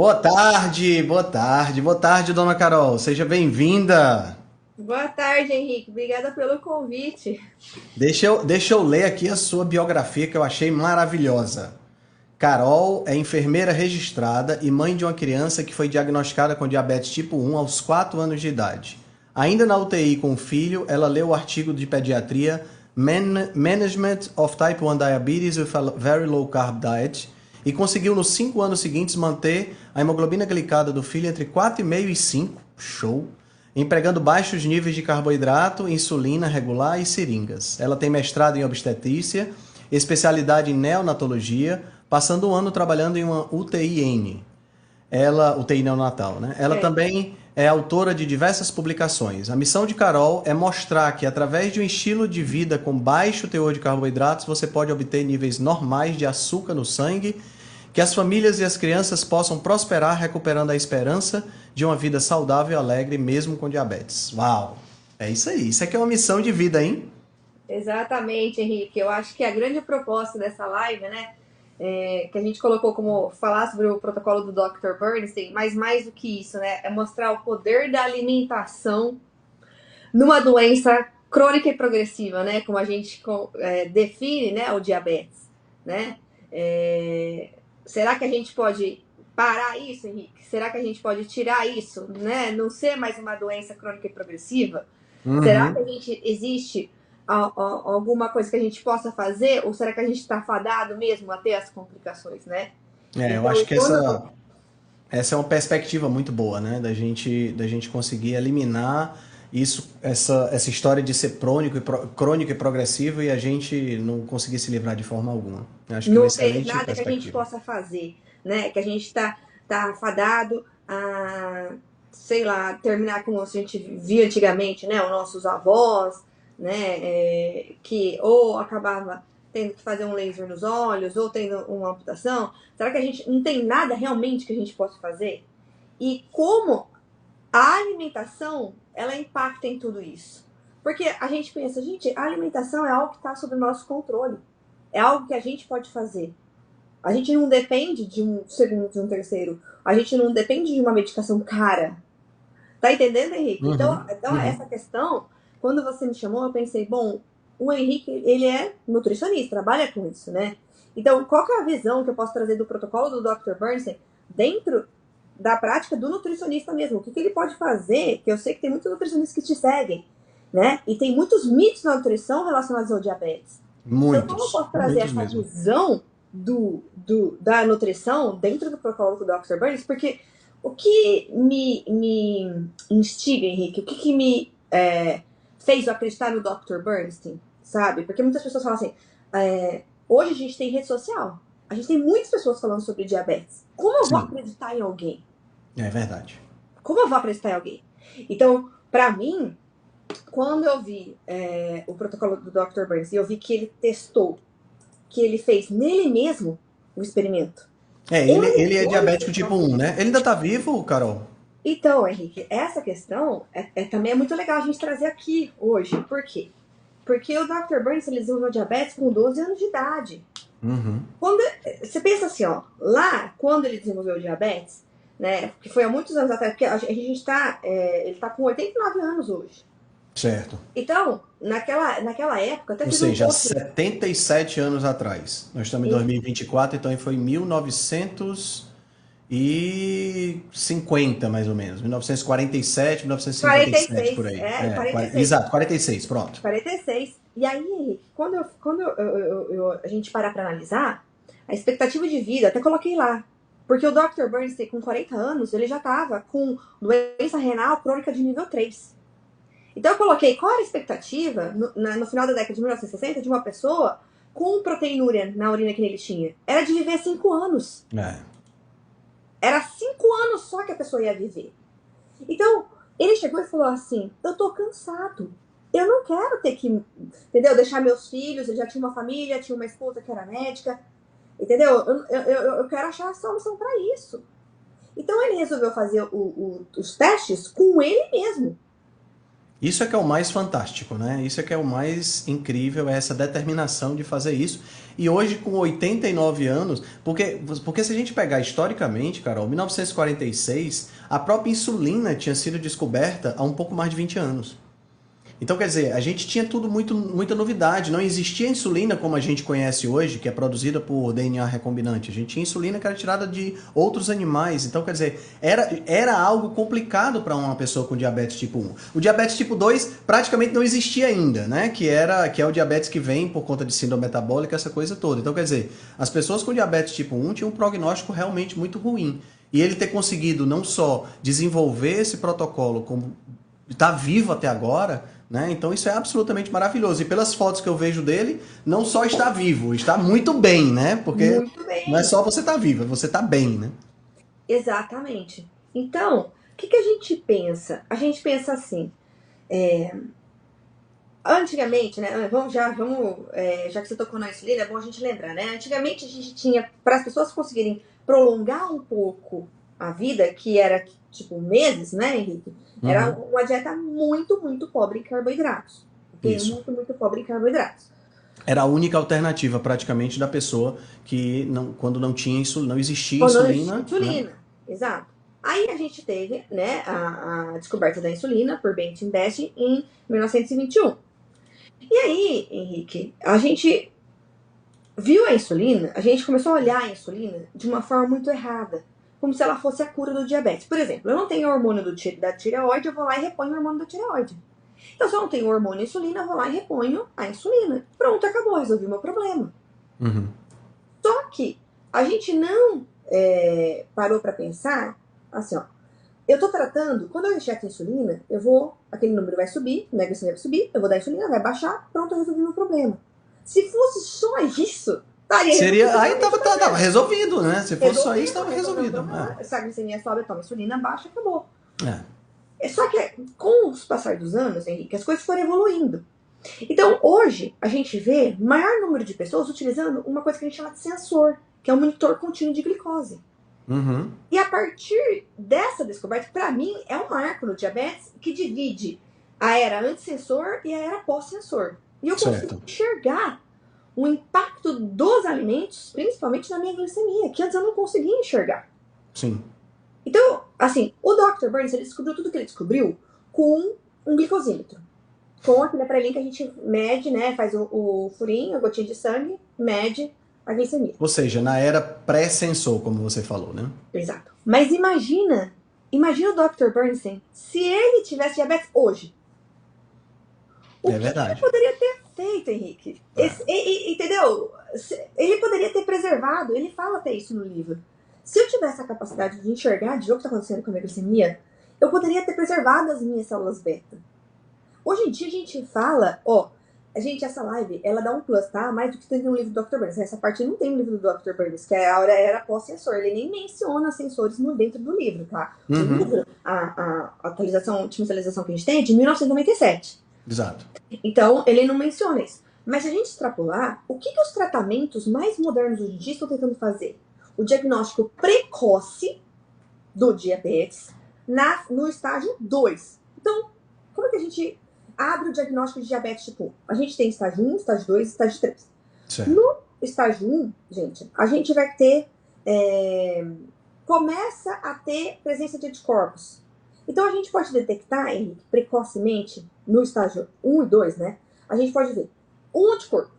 Boa tarde, dona Carol. Seja bem-vinda. Boa tarde, Henrique. Obrigada pelo convite. Deixa eu ler aqui a sua biografia que eu achei maravilhosa. Carol é enfermeira registrada e mãe de uma criança que foi diagnosticada com diabetes tipo 1 aos 4 anos de idade. Ainda na UTI com o filho, ela leu o artigo de pediatria Management of Type 1 Diabetes with a Very Low Carb Diet e conseguiu nos 5 anos seguintes manter a hemoglobina glicada do filho entre 4,5 e 5, show, empregando baixos níveis de carboidrato, insulina regular e seringas. Ela tem mestrado em obstetrícia, especialidade em neonatologia, passando um ano trabalhando em uma UTI-N. Ela, UTI neonatal, né? Ela É, também é autora de diversas publicações. A missão de Carol é mostrar que através de um estilo de vida com baixo teor de carboidratos, você pode obter níveis normais de açúcar no sangue, que as famílias e as crianças possam prosperar recuperando a esperança de uma vida saudável e alegre mesmo com diabetes. Uau! É isso aí. Isso aqui é uma missão de vida, hein? exatamente, Henrique. Eu acho que a grande proposta dessa live, né, que a gente colocou como falar sobre o protocolo do Dr. Bernstein, mas mais do que isso, né, é mostrar o poder da alimentação numa doença crônica e progressiva, né, como a gente define, né, o diabetes, né? É, será que a gente pode parar isso, Henrique? Será que a gente pode tirar isso, né? Não ser mais uma doença crônica e progressiva? Será que Uhum. a gente existe alguma coisa que a gente possa fazer? Ou será que a gente está fadado mesmo a ter as complicações, né? Eu Então, acho que essa é uma perspectiva muito boa, né? Da gente conseguir eliminar isso, essa história de ser crônico e progressivo e a gente não conseguir se livrar de forma alguma. Eu acho que é uma não ter excelente nada que a gente perspectiva. possa fazer, né? Que a gente tá fadado a, sei lá, terminar como a gente via antigamente, né? Os nossos avós, né? Que ou acabava tendo que fazer um laser nos olhos, ou tendo uma amputação. Será que a gente não tem nada realmente que a gente possa fazer? E como a alimentação, ela impacta em tudo isso? Porque a gente pensa, gente, a alimentação é algo que está sob o nosso controle. É algo que a gente pode fazer. A gente não depende de um segundo, de um terceiro. A gente não depende de uma medicação cara. Tá entendendo, Henrique? Então, Uhum, então essa uhum. questão, quando você me chamou, eu pensei, bom, o Henrique, ele é nutricionista, trabalha com isso, né? Então, qual que é a visão que eu posso trazer do protocolo do Dr. Bernstein dentro da prática do nutricionista mesmo? O que, que ele pode fazer? Que eu sei que tem muitos nutricionistas que te seguem, né? E tem muitos mitos na nutrição relacionados ao diabetes. Então, como eu Muitos, posso trazer muitos essa mesmo. visão da nutrição dentro do protocolo do Dr. Burns? Porque o que me instiga, Henrique, o que me fez eu acreditar no Dr. Bernstein, sabe? Porque muitas pessoas falam assim, hoje a gente tem rede social, a gente tem muitas pessoas falando sobre diabetes. Como eu vou Sim, acreditar em alguém? é verdade. Como eu vou acreditar em alguém? Então, para mim, quando eu vi o protocolo do Dr. Burns e eu vi que ele testou, que ele fez nele mesmo o experimento. Ele Ele é foi diabético sem tipo um, né? Ele ainda tá vivo, Carol? Então, Henrique, essa questão também é muito legal a gente trazer aqui hoje. Por quê? Porque o Dr. Burns ele desenvolveu diabetes com 12 anos de idade. Uhum, Quando, você pensa assim, ó, lá quando ele desenvolveu o diabetes, né, que foi há muitos anos atrás, porque a gente está, ele está com 89 anos hoje. certo. Então, naquela época, até Ou teve um seja, há outro. 77 anos atrás. Nós estamos em 2024, então foi em 1950, mais ou menos. 1947, 1957, por 46, aí. 46. Exato, 46, pronto. 46. E aí, Henrique, a gente parar para analisar, a expectativa de vida, até coloquei lá. Porque o Dr. Bernstein, com 40 anos, ele já estava com doença renal crônica de nível 3. Então eu coloquei qual era a expectativa no final da década de 1960 de uma pessoa com proteinúria na urina que ele tinha. Era de viver 5 anos. É. Era 5 anos só que a pessoa ia viver. Então, ele chegou e falou assim: eu tô cansado. Eu não quero ter que, entendeu? Deixar meus filhos. Ele já tinha uma família, tinha uma esposa que era médica, entendeu? Eu quero achar a solução para isso. Então ele resolveu fazer os testes com ele mesmo. Isso é que é o mais fantástico, né? Isso é que é o mais incrível, é essa determinação de fazer isso. E hoje, com 89 anos, porque se a gente pegar historicamente, Carol, 1946, a própria insulina tinha sido descoberta há um pouco mais de 20 anos. Então, quer dizer, a gente tinha tudo muita novidade. Não existia insulina como a gente conhece hoje, que é produzida por DNA recombinante. A gente tinha insulina que era tirada de outros animais. Então, quer dizer, era algo complicado para uma pessoa com diabetes tipo 1. O diabetes tipo 2 praticamente não existia ainda, né? Que é o diabetes que vem por conta de síndrome metabólica, essa coisa toda. Então, quer dizer, as pessoas com diabetes tipo 1 tinham um prognóstico realmente muito ruim. E ele ter conseguido não só desenvolver esse protocolo, como está vivo até agora, né? Então isso é absolutamente maravilhoso. E pelas fotos que eu vejo dele, não só está vivo, está muito bem, né? Porque Muito não é bem. só você estar vivo, é você estar bem, né? Exatamente. Então, o que, que a gente pensa? A gente pensa assim, antigamente, né? Já que você tocou na insulina, é bom a gente lembrar, né? Antigamente a gente tinha, para as pessoas conseguirem prolongar um pouco a vida, que era tipo meses, né, Henrique? Era Uhum. uma dieta muito, muito pobre em carboidratos. Ok? Isso. Muito, muito pobre em carboidratos. Era a única alternativa praticamente da pessoa que não, quando não tinha insulina, não existia Ou não existia insulina, né? insulina. Exato. Aí a gente teve, né, a descoberta da insulina por Benton Best em 1921. E aí, Henrique, a gente viu a insulina, a gente começou a olhar a insulina de uma forma muito errada, como se ela fosse a cura do diabetes. Por exemplo, eu não tenho hormônio da tireoide, eu vou lá e reponho o hormônio da tireoide. Então, se eu não tenho hormônio insulina, eu vou lá e reponho a insulina. Pronto, acabou, resolvi o meu problema. Uhum. Só que a gente não parou para pensar assim, ó. Eu tô tratando, quando eu injeto insulina, aquele número vai subir, né, a glicemia vai subir, eu vou dar insulina, vai baixar, pronto, eu resolvi meu problema. Se fosse só isso, estaria resolvido Seria. Aí realmente o tava problema. resolvido, né? Se fosse só isso, Resolvido, estava resolveu o resolvido. problema. Se a glicemia sobe, eu tomo insulina, baixa, acabou. É. Só que com os passar dos anos, Henrique, as coisas foram evoluindo. Então, hoje, a gente vê maior número de pessoas utilizando uma coisa que a gente chama de sensor, que é um monitor contínuo de glicose. Uhum. E a partir dessa descoberta, para mim, é um marco no diabetes que divide a era antissensor e a era pós-sensor. E eu consigo Certo. enxergar o impacto dos alimentos, principalmente na minha glicemia, que antes eu não conseguia enxergar. Sim. Então, assim, o Dr. Burns, ele descobriu tudo que ele descobriu com um glicosímetro. Com aquele aparelhinho que a gente mede, né? Faz o furinho, a gotinha de sangue, mede a glicemia. Ou seja, na era pré-sensor, como você falou, né? Exato. Mas imagina o Dr. Bernstein se ele tivesse diabetes hoje. O É que ele verdade. poderia ter feito, Henrique? Entendeu? Ele poderia ter preservado, ele fala até isso no livro. Se eu tivesse a capacidade de enxergar de ver o que está acontecendo com a minha glicemia, eu poderia ter preservado as minhas células beta. Hoje em dia a gente fala, essa live, ela dá um plus, tá? Mais do que tem no livro do Dr. Burns. Essa parte não tem no livro do Dr. Burns, que é a era pós-sensor. Ele nem menciona sensores dentro do livro, tá? O livro, a atualização, a última atualização que a gente tem é de 1997. Exato. Então, ele não menciona isso. Mas se a gente extrapolar, o que os tratamentos mais modernos hoje em dia estão tentando fazer? O diagnóstico precoce do diabetes no estágio 2. Então, como é que a gente abre o diagnóstico de diabetes tipo 1? A gente tem estágio 1, estágio 2 e estágio 3. Certo. No estágio 1, gente, a gente vai ter... começa a ter presença de anticorpos. Então, a gente pode detectar, Henrique, precocemente, no estágio 1 e 2, né? A gente pode ver um anticorpo.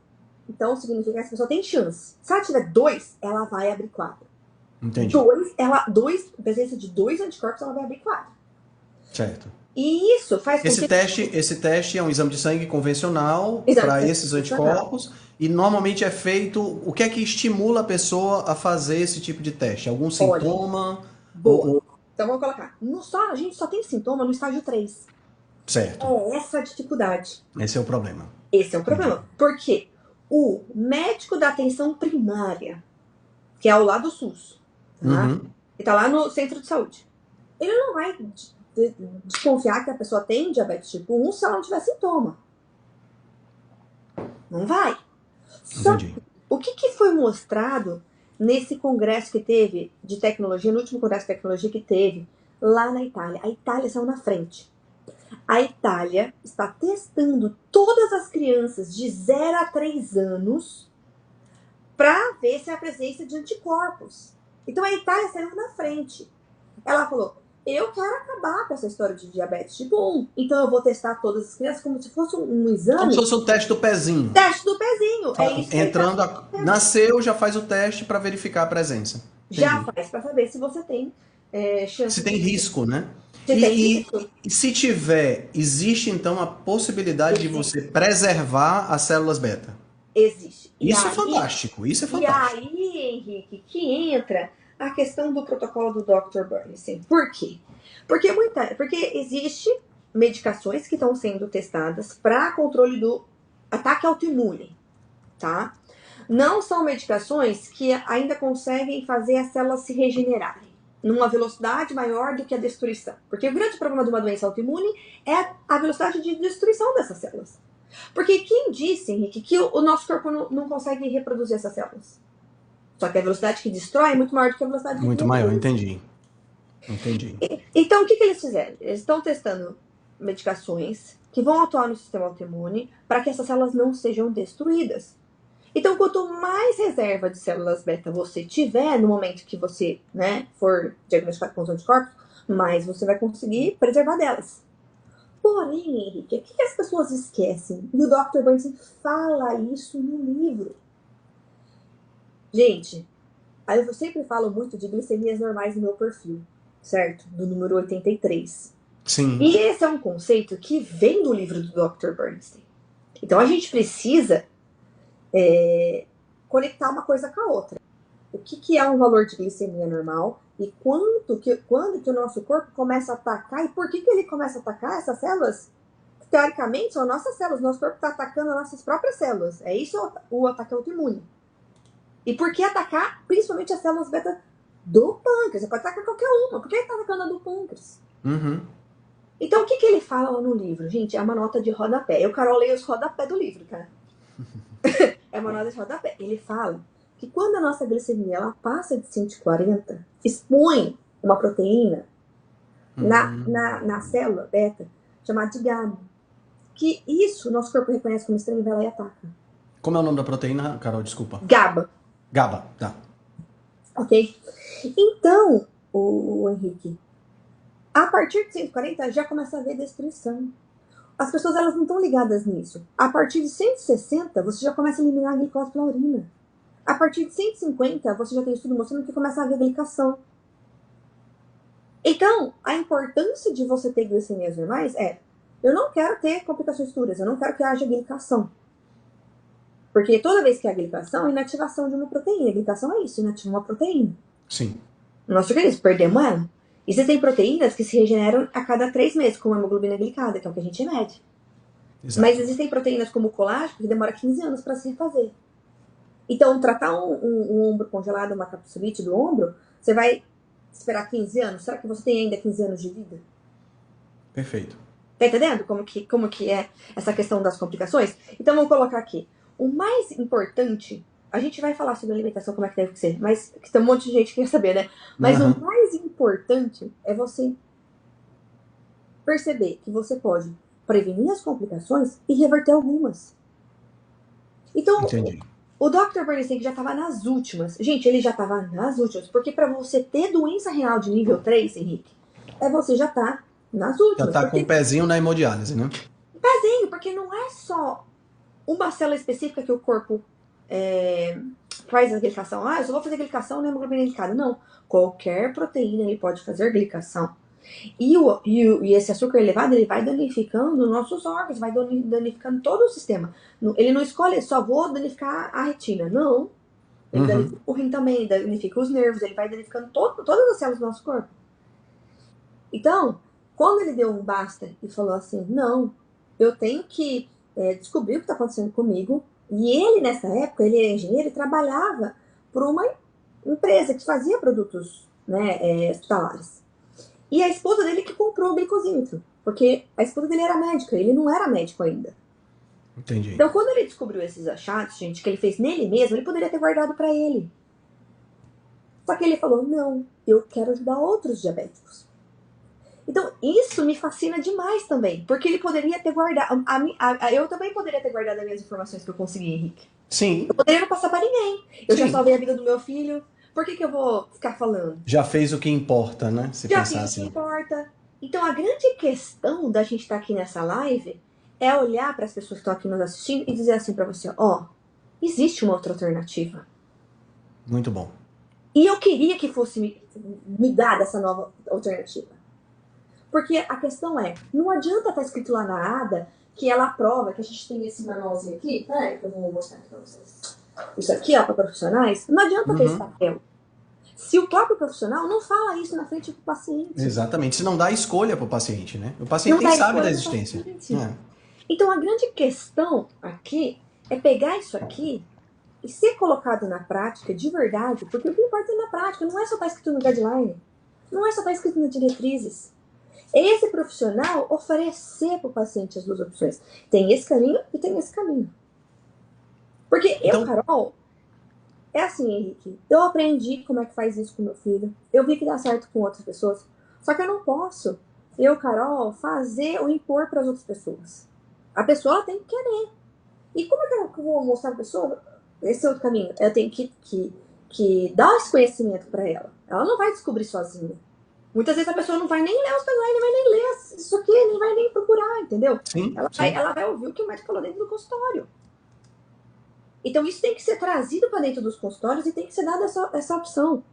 Então, significa que essa pessoa tem chance. Se ela tiver 2, ela vai abrir 4. Entendi. Presença de 2 anticorpos, ela vai abrir 4. Certo. E isso faz com Esse teste é um exame de sangue convencional para esses anticorpos e normalmente é feito... O que é que estimula a pessoa a fazer esse tipo de teste? Algum sintoma? Boa. Então vamos colocar. A gente só tem sintoma no estágio 3. Certo. É essa a dificuldade. Esse é o problema. Esse é o problema. Porque o médico da atenção primária, que é ao lado do SUS, tá? Uhum. Ele está lá no centro de saúde. Ele não vai desconfiar que a pessoa tem diabetes tipo 1 se ela não tiver sintoma. Não vai. Só que, o que foi mostrado nesse congresso que teve de tecnologia, no último congresso de tecnologia que teve lá na Itália? A Itália saiu na frente. A Itália está testando todas as crianças de 0 a 3 anos para ver se há presença de anticorpos. Então a Itália saiu na frente. Ela falou, eu quero acabar com essa história de diabetes tipo 1. Então eu vou testar todas as crianças como se fosse um exame. Como se fosse um teste do pezinho. Teste do pezinho. É isso que entrando, nasceu, já faz o teste para verificar a presença. Entendi. Já faz para saber se você tem chance. Se tem risco, né? Se tem risco. E se tiver, existe então a possibilidade de você preservar as células beta? Existe. Isso é fantástico, isso é fantástico. E aí, Henrique, que entra a questão do protocolo do Dr. Bernstein. Por quê? Porque existe medicações que estão sendo testadas para controle do ataque autoimune, tá? Não são medicações que ainda conseguem fazer as células se regenerarem numa velocidade maior do que a destruição. Porque o grande problema de uma doença autoimune é a velocidade de destruição dessas células. Porque quem disse, Henrique, que o nosso corpo não consegue reproduzir essas células? Só que a velocidade que destrói é muito maior do que a velocidade que muito maior, entendi. Então, o que eles fizeram? Eles estão testando medicações que vão atuar no sistema autoimune para que essas células não sejam destruídas. Então, quanto mais reserva de células beta você tiver no momento que você, for diagnosticado com os anticorpos, mais você vai conseguir preservar delas. Porém, Henrique, o que as pessoas esquecem? E o Dr. Bernstein fala isso no livro. Gente, eu sempre falo muito de glicemias normais no meu perfil, certo? Do número 83. Sim. E esse é um conceito que vem do livro do Dr. Bernstein. Então, a gente precisa conectar uma coisa com a outra. O que é um valor de glicemia normal e quando que o nosso corpo começa a atacar e por que ele começa a atacar essas células? Teoricamente, são nossas células, nosso corpo está atacando as nossas próprias células. É isso o ataque autoimune. E por que atacar principalmente as células beta do pâncreas? Você pode atacar qualquer uma. Por que ele está atacando a do pâncreas? Uhum. Então, o que ele fala lá no livro? Gente, é uma nota de rodapé. Eu, Carol, leio os rodapé do livro, tá? É uma nota de rodapé. Ele fala que quando a nossa glicemia ela passa de 140, expõe uma proteína na célula beta, chamada de GABA. Que isso o nosso corpo reconhece como estranho e vai lá e ataca. Como é o nome da proteína, Carol? Desculpa. GABA. GABA, tá. Ok? Então, o Henrique, a partir de 140 já começa a haver destruição. As pessoas elas não estão ligadas nisso. A partir de 160, você já começa a eliminar a glicose pela urina. A partir de 150, você já tem estudo mostrando que começa a haver glicação. Então, a importância de você ter glicemias normais eu não quero ter complicações futuras, eu não quero que haja glicação. Porque toda vez que há glicação, é inativação de uma proteína. A glicação é isso, inativa uma proteína. Sim. No nosso organismo, perdemos ela. Existem proteínas que se regeneram a cada 3 meses, como a hemoglobina glicada, que é o que a gente mede. Exato. Mas existem proteínas como o colágeno que demora 15 anos para se refazer. Então, tratar um ombro congelado, uma capsulite do ombro, você vai esperar 15 anos? Será que você tem ainda 15 anos de vida? Perfeito. Tá entendendo como que é essa questão das complicações? Então, vamos colocar aqui. O mais importante, a gente vai falar sobre alimentação, como é que deve ser, mas que tem um monte de gente que quer saber, né? Mas o mais importante é você perceber que você pode prevenir as complicações e reverter algumas. Então, entendi. O Dr. Bernstein que já estava nas últimas. Gente, ele já estava nas últimas. Porque para você ter doença renal de nível 3, Henrique, você já tá nas últimas. Já tá com o pezinho na hemodiálise, né? Pezinho, porque não é só uma célula específica que o corpo faz a glicação. Eu só vou fazer glicação na hemoglobina glicada. Não. Qualquer proteína ele pode fazer glicação. E esse açúcar elevado, ele vai danificando nossos órgãos, vai danificando todo o sistema. Ele não escolhe, só vou danificar a retina. Não. Ele danifica o rim também, danifica os nervos, ele vai danificando todas as células do nosso corpo. Então, quando ele deu um basta e falou assim, não, eu tenho que descobrir o que está acontecendo comigo. E ele, nessa época, ele era engenheiro e trabalhava por uma empresa que fazia produtos hospitalares. E a esposa dele que comprou o glicosímetro. Porque a esposa dele era médica, ele não era médico ainda. Entendi. Então, quando ele descobriu esses achados, gente, que ele fez nele mesmo, ele poderia ter guardado pra ele. Só que ele falou, não, eu quero ajudar outros diabéticos. Então, isso me fascina demais também, porque ele poderia ter guardado, eu também poderia ter guardado as minhas informações que eu consegui, Henrique. Sim. Eu poderia não passar para ninguém. Eu já Sim. salvei a vida do meu filho, por que eu vou ficar falando? Já fez o que importa, né? Se Já pensar fiz o que assim. importa. Então, a grande questão da gente estar aqui nessa live é olhar para as pessoas que estão aqui nos assistindo e dizer assim para você, ó, existe uma outra alternativa. Muito bom. E eu queria que fosse me dada essa nova alternativa. Porque a questão é, não adianta estar escrito lá na ADA que ela aprova, que a gente tem esse manualzinho aqui, peraí que eu vou mostrar aqui para vocês. Isso aqui, ó, para profissionais, não adianta ter esse papel. Se o próprio profissional não fala isso na frente do paciente. Exatamente. Se não dá escolha para o paciente, né? O paciente nem sabe da existência. Então, a grande questão aqui é pegar isso aqui e ser colocado na prática de verdade, porque o que importa é na prática, não é só estar escrito no guideline, não é só estar escrito nas diretrizes. É esse profissional oferecer para o paciente as duas opções. Tem esse caminho e tem esse caminho. Porque então, eu, Carol, é assim, Henrique, eu aprendi como é que faz isso com meu filho, eu vi que dá certo com outras pessoas, só que eu não posso, eu, Carol, fazer ou impor para as outras pessoas. A pessoa ela tem que querer. E como é que eu vou mostrar a pessoa esse outro caminho? Eu tenho que dar esse conhecimento para ela. Ela não vai descobrir sozinha. Muitas vezes a pessoa não vai nem ler os guidelines, não vai nem ler isso aqui, nem vai nem procurar, entendeu? Sim, ela vai ouvir o que o médico falou dentro do consultório. Então isso tem que ser trazido para dentro dos consultórios e tem que ser dada essa opção.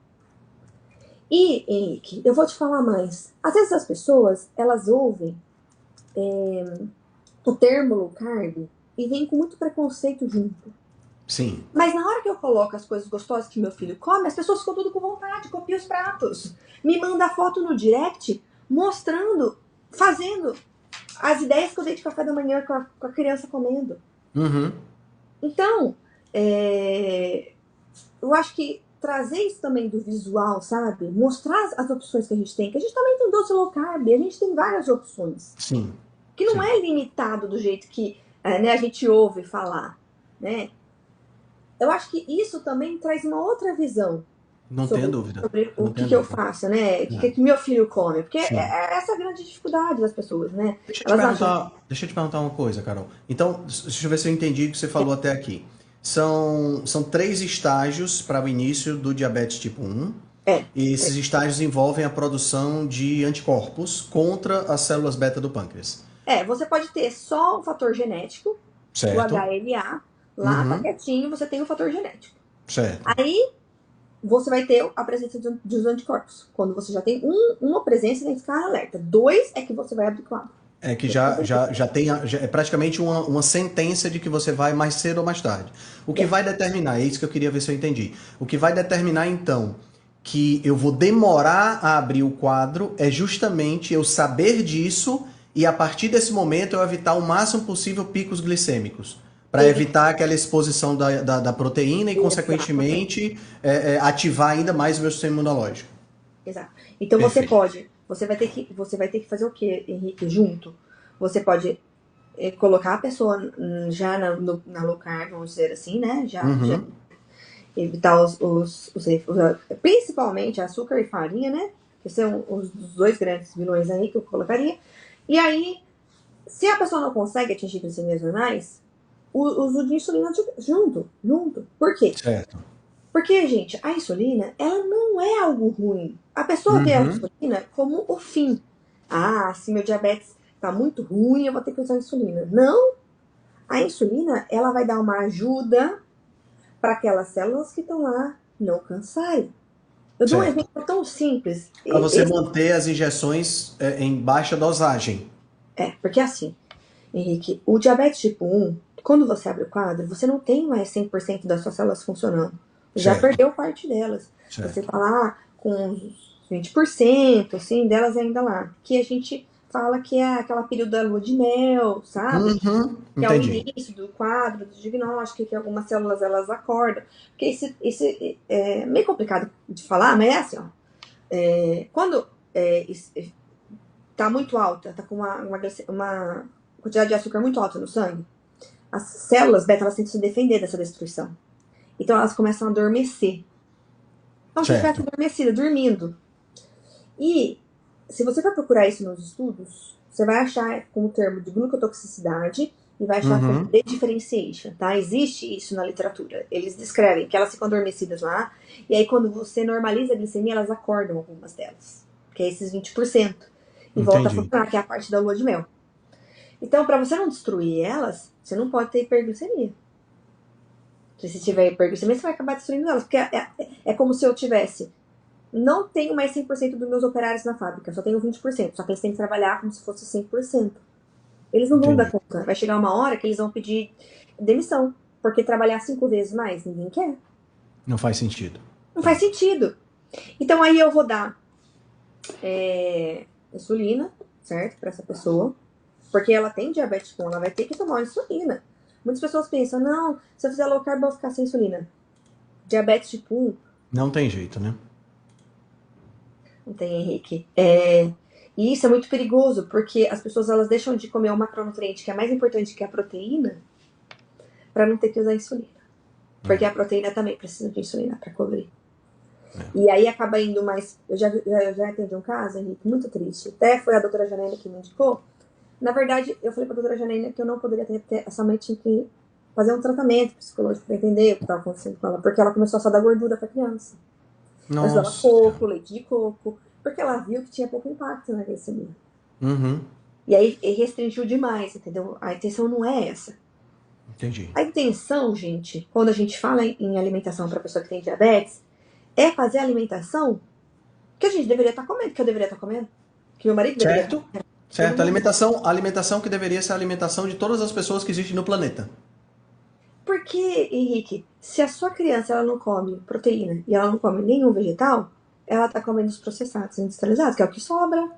E, Henrique, eu vou te falar mais. Às vezes as pessoas, elas ouvem o termo low carb e vem com muito preconceito junto. Sim. Mas na hora que eu coloco as coisas gostosas que meu filho come, as pessoas ficam tudo com vontade, copiam os pratos. Me manda foto no direct, mostrando, fazendo as ideias que eu dei de café da manhã com a criança comendo. Uhum. Então, eu acho que trazer isso também do visual, sabe? Mostrar as opções que a gente tem. Que a gente também tem doce low carb, a gente tem várias opções. Sim. Que não é limitado do jeito que a gente ouve falar, né? Eu acho que isso também traz uma outra visão. Não tenho dúvida. Sobre o que eu faço, né? O que meu filho come. Porque essa é a grande dificuldade das pessoas, né? Deixa eu te perguntar uma coisa, Carol. Então, deixa eu ver se eu entendi o que você falou até aqui. São 3 estágios para o início do diabetes tipo 1. E esses estágios envolvem a produção de anticorpos contra as células beta do pâncreas. Você pode ter só o fator genético, certo. O HLA, lá tá quietinho, você tem o fator genético. Certo. Aí você vai ter a presença dos anticorpos. Quando você já tem uma presença, tem que ficar alerta. 2 é que você vai abrir quadro. É que já tem, é praticamente uma sentença de que você vai mais cedo ou mais tarde. O que vai determinar, é isso que eu queria ver se eu entendi. O que vai determinar, então, que eu vou demorar a abrir o quadro é justamente eu saber disso e a partir desse momento eu evitar o máximo possível picos glicêmicos. Para evitar aquela exposição da proteína e, consequentemente, ativar ainda mais o meu sistema imunológico. Exato. Então você vai ter que fazer o que, Henrique, junto? Você pode colocar a pessoa já na low carb, vamos dizer assim, né? Já evitar principalmente açúcar e farinha, né? Que são os 2 grandes vilões aí que eu colocaria. E aí, se a pessoa não consegue atingir glicemias normais, o uso de insulina junto. Por quê? Certo. Porque, gente, a insulina, ela não é algo ruim. A pessoa vê a insulina como o fim. Se meu diabetes tá muito ruim, eu vou ter que usar insulina. Não. A insulina, ela vai dar uma ajuda para aquelas células que estão lá não cansarem. Eu dou um exemplo tão simples. Para você manter as injeções em baixa dosagem. Porque assim, Henrique, o diabetes tipo 1, quando você abre o quadro, você não tem mais 100% das suas células funcionando. Já perdeu parte delas. Certo. Você tá lá com uns 20%, assim, delas ainda lá. Que a gente fala que é aquela período da lua de mel, sabe? Que é o início do quadro, do diagnóstico, que algumas células elas acordam. Porque esse é meio complicado de falar, mas é assim, ó. Quando tá muito alta, tá com uma quantidade de açúcar muito alta no sangue, as células beta elas tentam se defender dessa destruição. Então elas começam a adormecer. Então você fica adormecida, dormindo. E Se você for procurar isso nos estudos, você vai achar com o termo de glucotoxicidade e vai achar como Uhum. differentiation, tá? Existe isso na literatura. Eles descrevem que elas ficam adormecidas lá, e aí quando você normaliza a glicemia, elas acordam algumas delas, que é esses 20%, e volta a Entendi. funcionar, que é a parte da lua de mel. Então, para você não destruir elas, você não pode ter hiperglicemia. Porque se tiver hiperglicemia, você vai acabar destruindo elas. Porque é como se eu tivesse. Não tenho mais 100% dos meus operários na fábrica, só tenho 20%. Só que eles têm que trabalhar como se fosse 100%. Eles não vão dar Entendi. conta. Vai chegar uma hora que eles vão pedir demissão. Porque trabalhar 5 vezes mais, ninguém quer. Não faz sentido. Não faz sentido. Então aí eu vou dar insulina, certo? Para essa pessoa. Porque ela tem diabetes 1, ela vai ter que tomar insulina. Muitas pessoas pensam, não, se eu fizer low carb, eu vou ficar sem insulina. Diabetes tipo 1, Não tem jeito, né? não tem, Henrique. E isso é muito perigoso, porque as pessoas elas deixam de comer o macronutriente que é mais importante que a proteína, para não ter que usar insulina. Porque a proteína também precisa de insulina para cobrir. E aí acaba indo mais. Eu já atendi um caso, Henrique, muito triste. Até foi a doutora Janaína que me indicou. Na verdade, eu falei pra doutora Janaína que eu não poderia ter, porque essa mãe tinha que fazer um tratamento psicológico pra entender o que estava acontecendo com ela, porque ela começou a só dar gordura pra criança. Ela dava Nossa Senhora. coco, leite de coco, porque ela viu que tinha pouco impacto na glicemia. Uhum. E aí restringiu demais, entendeu? A intenção não é essa. Entendi. A intenção, gente, quando a gente fala em alimentação para pessoa que tem diabetes, é fazer a alimentação que a gente deveria estar comendo, que eu deveria estar comendo, que meu marido deveria estar Certo? comendo, todo Certo. mundo. A alimentação que deveria ser a alimentação de todas as pessoas que existem no planeta. Porque, Henrique, se a sua criança ela não come proteína e ela não come nenhum vegetal, ela tá comendo os processados, industrializados, que é o que sobra. Não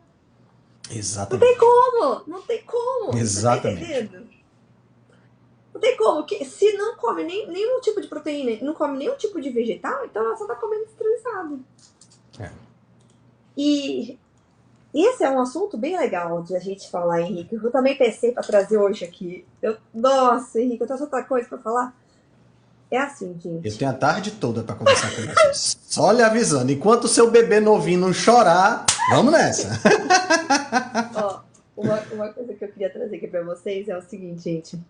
tem Exatamente. como! Não tem como! Você tá Exatamente. entendendo? Não tem como. Que, se não come nenhum tipo de proteína, não come nenhum tipo de vegetal, então ela só tá comendo industrializado. É. E esse é um assunto bem legal de a gente falar, Henrique. Eu também pensei para trazer hoje aqui. Nossa, Henrique, eu tenho outra coisa para falar. É assim, Eu gente. tenho a tarde toda para conversar com vocês. Só lhe avisando. Enquanto o seu bebê novinho não chorar, vamos nessa. Ó, uma coisa que eu queria trazer aqui para vocês é o seguinte, gente.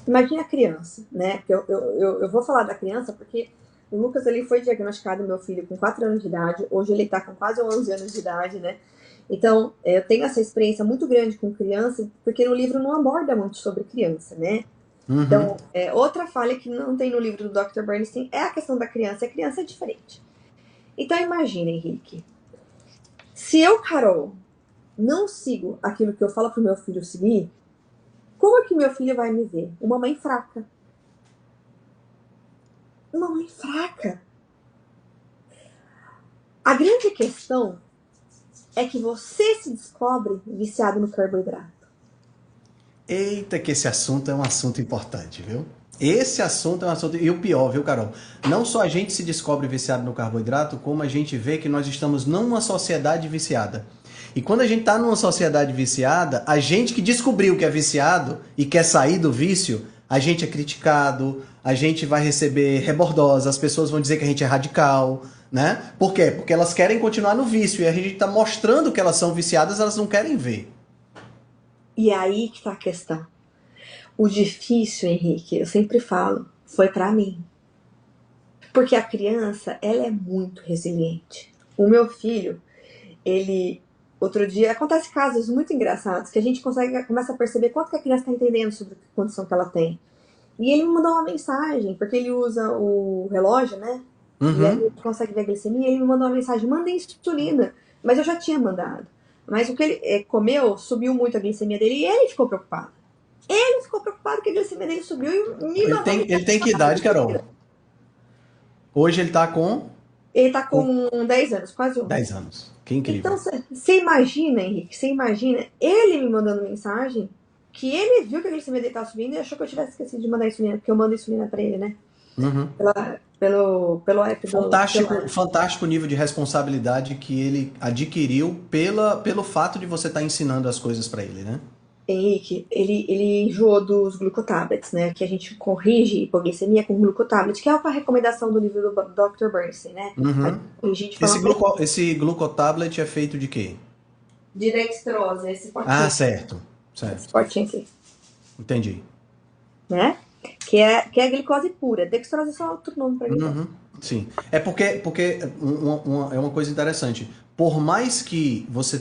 Imagina a criança, né? Eu vou falar da criança porque o Lucas ele foi diagnosticado, meu filho, com 4 anos de idade. Hoje ele tá com quase 11 anos de idade, né? Então, eu tenho essa experiência muito grande com criança, porque no livro não aborda muito sobre criança, né? Uhum. Então, outra falha que não tem no livro do Dr. Bernstein é a questão da criança. A criança é diferente. Então, imagina, Henrique. Se eu, Carol, não sigo aquilo que eu falo pro meu filho seguir, como é que meu filho vai me ver? Uma mãe fraca. Uma mãe fraca. A grande questão é que você se descobre viciado no carboidrato. Eita, que esse assunto é um assunto importante, viu? Esse assunto é um assunto. E o pior, viu, Carol? Não só a gente se descobre viciado no carboidrato, como a gente vê que nós estamos numa sociedade viciada. E quando a gente está numa sociedade viciada, a gente que descobriu que é viciado e quer sair do vício, a gente é criticado, a gente vai receber rebordosa, as pessoas vão dizer que a gente é radical, né? Por quê? Porque elas querem continuar no vício e a gente está mostrando que elas são viciadas, elas não querem ver. E é aí que tá a questão. O difícil, Henrique, eu sempre falo, foi para mim. Porque a criança, ela é muito resiliente. O meu filho, ele... Outro dia, acontece casos muito engraçados que a gente começa a perceber quanto que a criança está entendendo sobre a condição que ela tem. E ele me mandou uma mensagem, porque ele usa o relógio, né? E aí Uhum. ele consegue ver a glicemia, e ele me mandou uma mensagem, manda insulina. Mas eu já tinha mandado. Mas o que ele comeu, subiu muito a glicemia dele, e ele ficou preocupado. Ele ficou preocupado que a glicemia dele subiu e me mandou Ele tem que idade, mensagem. Carol? Hoje ele tá Ele tá com com 10 anos, quase 11. 10 anos. Que Então, incrível. você imagina, Henrique, você imagina ele me mandando mensagem que ele viu que a glicemia dele estava subindo e achou que eu tivesse esquecido de mandar insulina, porque eu mando insulina pra ele, né? Uhum. Pelo app do Fantástico, celular. fantástico nível de responsabilidade que ele adquiriu pelo fato de você estar ensinando as coisas para ele, né? Henrique, ele enjoou dos glucotablets, né? Que a gente corrige hipoglicemia com glucotablet, que é a recomendação do livro do Dr. Bernstein, né? A gente Uhum. corrigir de forma Esse glucotablet é feito de quê? de dextrose, Ah, certo. esse Certo. potinho aqui, Entendi. né? Que é a glicose pura. Dextrose é só outro nome para glicose. Uhum. Sim. É porque é uma coisa interessante. Por mais que você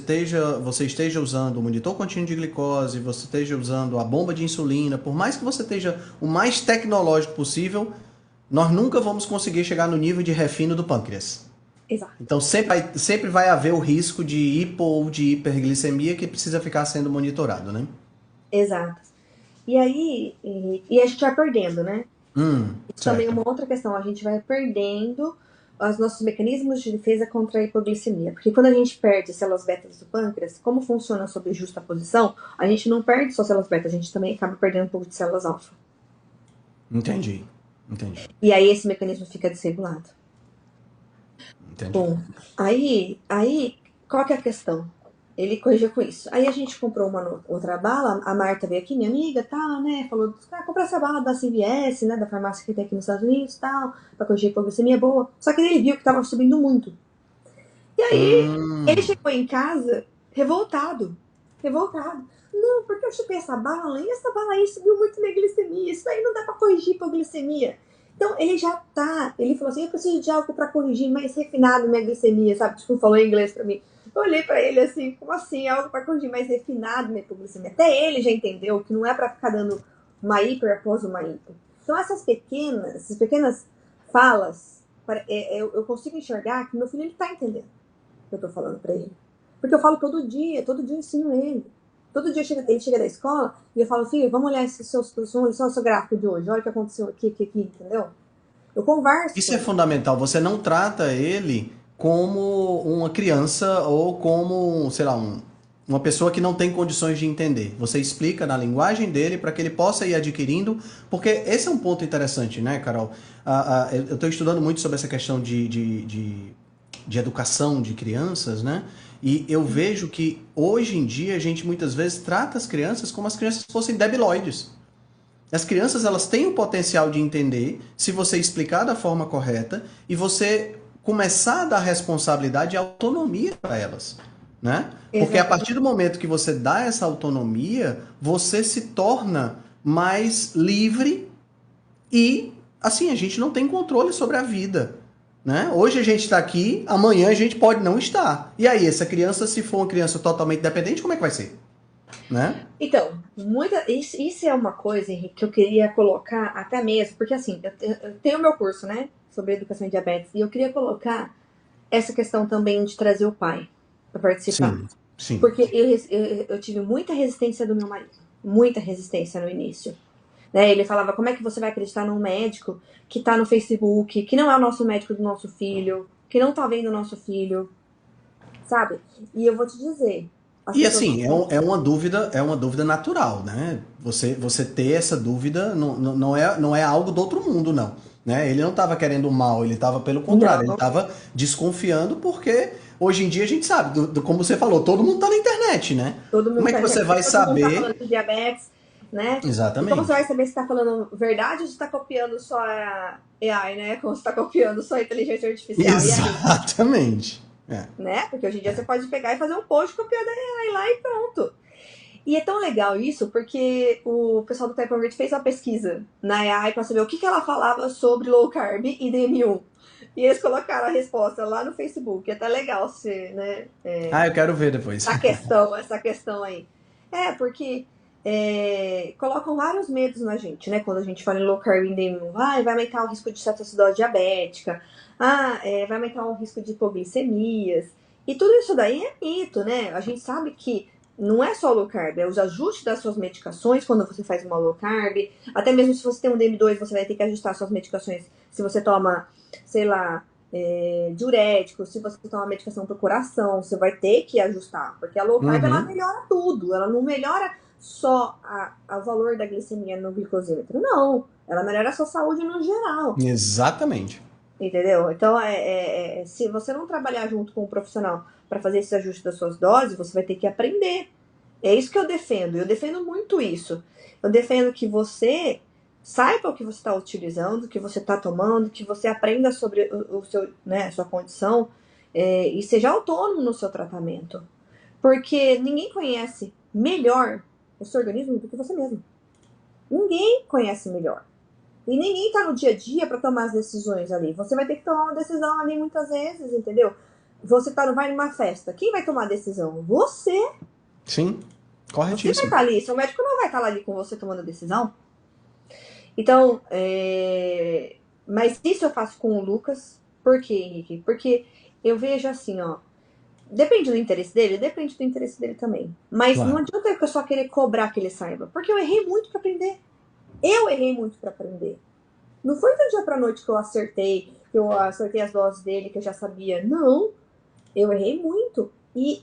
esteja usando o monitor contínuo de glicose, você esteja usando a bomba de insulina, por mais que você esteja o mais tecnológico possível, nós nunca vamos conseguir chegar no nível de refino do pâncreas. Exato, Então sempre vai haver o risco de hipo ou de hiperglicemia que precisa ficar sendo monitorado, né? exato. E aí, e a gente vai perdendo, né? Isso também é Certo. uma outra questão. A gente vai perdendo os nossos mecanismos de defesa contra a hipoglicemia. Porque quando a gente perde células betas do pâncreas, como funciona sob justa posição, a gente não perde só células betas, a gente também acaba perdendo um pouco de células alfa. Entendi. Entendi. E aí esse mecanismo fica desregulado. Entendi. Bom, aí qual que é a questão? Ele corrigiu com isso. Aí a gente comprou uma outra bala, a Marta veio aqui, minha amiga, tal, né? Falou, compra essa bala da CVS, né? Da farmácia que tem aqui nos Estados Unidos, tal, pra corrigir a hipoglicemia boa. Só que ele viu que tava subindo muito. E aí ele Hum, chegou em casa revoltado. Revoltado. Não, porque eu chupei essa bala e essa bala aí subiu muito minha glicemia. Isso aí não dá pra corrigir hipoglicemia. Então ele já tá. Ele falou assim: eu preciso de algo pra corrigir mais refinado minha glicemia, sabe? Tipo, falou em inglês pra mim. Eu olhei pra ele assim: como assim? Algo pra corrigir mais refinado minha hipoglicemia? Até ele já entendeu que não é pra ficar dando uma hiper após uma hiper. Então essas pequenas falas, eu consigo enxergar que meu filho ele tá entendendo que eu tô falando pra ele. Porque eu falo todo dia eu ensino ele. Todo dia ele chega da escola e eu falo, filho, vamos olhar esse seu gráfico de hoje, olha o que aconteceu aqui, entendeu? Eu converso isso com é ele. fundamental. Você não trata ele como uma criança ou como, sei lá, uma pessoa que não tem condições de entender. Você explica na linguagem dele para que ele possa ir adquirindo, porque esse é um ponto interessante, né, Carol? Eu estou estudando muito sobre essa questão de educação de crianças, né? E eu vejo que hoje em dia a gente muitas vezes trata as crianças como as crianças fossem debilóides. As crianças elas têm o potencial de entender se você explicar da forma correta e você começar a dar responsabilidade e autonomia para elas, né? Porque a partir Exatamente. do momento que você dá essa autonomia, você se torna mais livre e assim a gente não tem controle sobre a vida, né? Hoje a gente está aqui, amanhã a gente pode não estar. E aí essa criança, se for uma criança totalmente dependente, como é que vai ser, né? Então, isso é uma coisa, Henrique, que eu queria colocar até mesmo, porque assim, eu tenho o meu curso, né, sobre educação em diabetes, e eu queria colocar essa questão também de trazer o pai para participar. Sim, sim. Porque eu tive muita resistência do meu marido, muita resistência no início. Né? Ele falava, como é que você vai acreditar num médico que tá no Facebook, que não é o nosso médico do nosso filho, que não tá vendo o nosso filho, sabe? E eu vou te dizer, as E pessoas assim, é uma dúvida natural, né? Você ter essa dúvida não é algo do outro mundo, não. Né? Ele não estava querendo mal, ele estava pelo contrário, ele não, estava desconfiando porque hoje em dia a gente sabe, como você falou, todo mundo está na internet, né? todo Como mundo é que tá, você vai todo mundo tá falando saber de diabetes, né? E como você vai exatamente? saber se tá falando verdade ou se tá copiando só a AI, né? Como se tá copiando só a inteligência artificial. E aí? Exatamente. É. Né? Porque hoje em dia você pode pegar e fazer um post copiando a AI lá e pronto. E é tão legal isso porque o pessoal do Type fez uma pesquisa na AI para saber o que ela falava sobre low carb e DM1. E eles colocaram a resposta lá no Facebook. É até legal se, né, Ah, eu quero ver depois. essa questão aí. Porque colocam vários medos na gente, né? Quando a gente fala em low carb e DM1. Vai aumentar o risco de cetoacidose diabética. Vai aumentar o risco de hipoglicemias. E tudo isso daí é mito, né? A gente sabe que não é só low carb, é os ajustes das suas medicações quando você faz uma low carb. Até mesmo se você tem um DM2, você vai ter que ajustar suas medicações. Se você toma, sei lá, diurético, se você toma medicação para o coração, você vai ter que ajustar. Porque a low carb, ela Uhum. melhora tudo. Ela não melhora só o valor da glicemia no glicosímetro. Não. Ela melhora a sua saúde no geral. Exatamente. Entendeu? Então, se você não trabalhar junto com o profissional para fazer esse ajuste das suas doses, você vai ter que aprender. É isso que eu defendo. Eu defendo muito isso. Eu defendo que você saiba o que você está utilizando, o que você está tomando, que você aprenda sobre o seu, né, a sua condição e seja autônomo no seu tratamento. Porque ninguém conhece melhor o seu organismo do que você mesmo. Ninguém conhece melhor. E ninguém está no dia a dia para tomar as decisões ali. Você vai ter que tomar uma decisão ali muitas vezes, entendeu? Você vai numa festa. Quem vai tomar a decisão? Você. Sim, Você vai corretíssimo. estar ali. Seu médico não vai estar ali com você tomando a decisão. Então, mas isso eu faço com o Lucas. Por quê, Henrique? Porque eu vejo assim, ó. Depende do interesse dele? Depende do interesse dele também. Mas não Claro. adianta eu só querer cobrar que ele saiba. Porque eu errei muito para aprender. Eu errei muito para aprender. Não foi do dia pra noite que eu acertei as doses dele, que eu já sabia. Não. Eu errei muito. E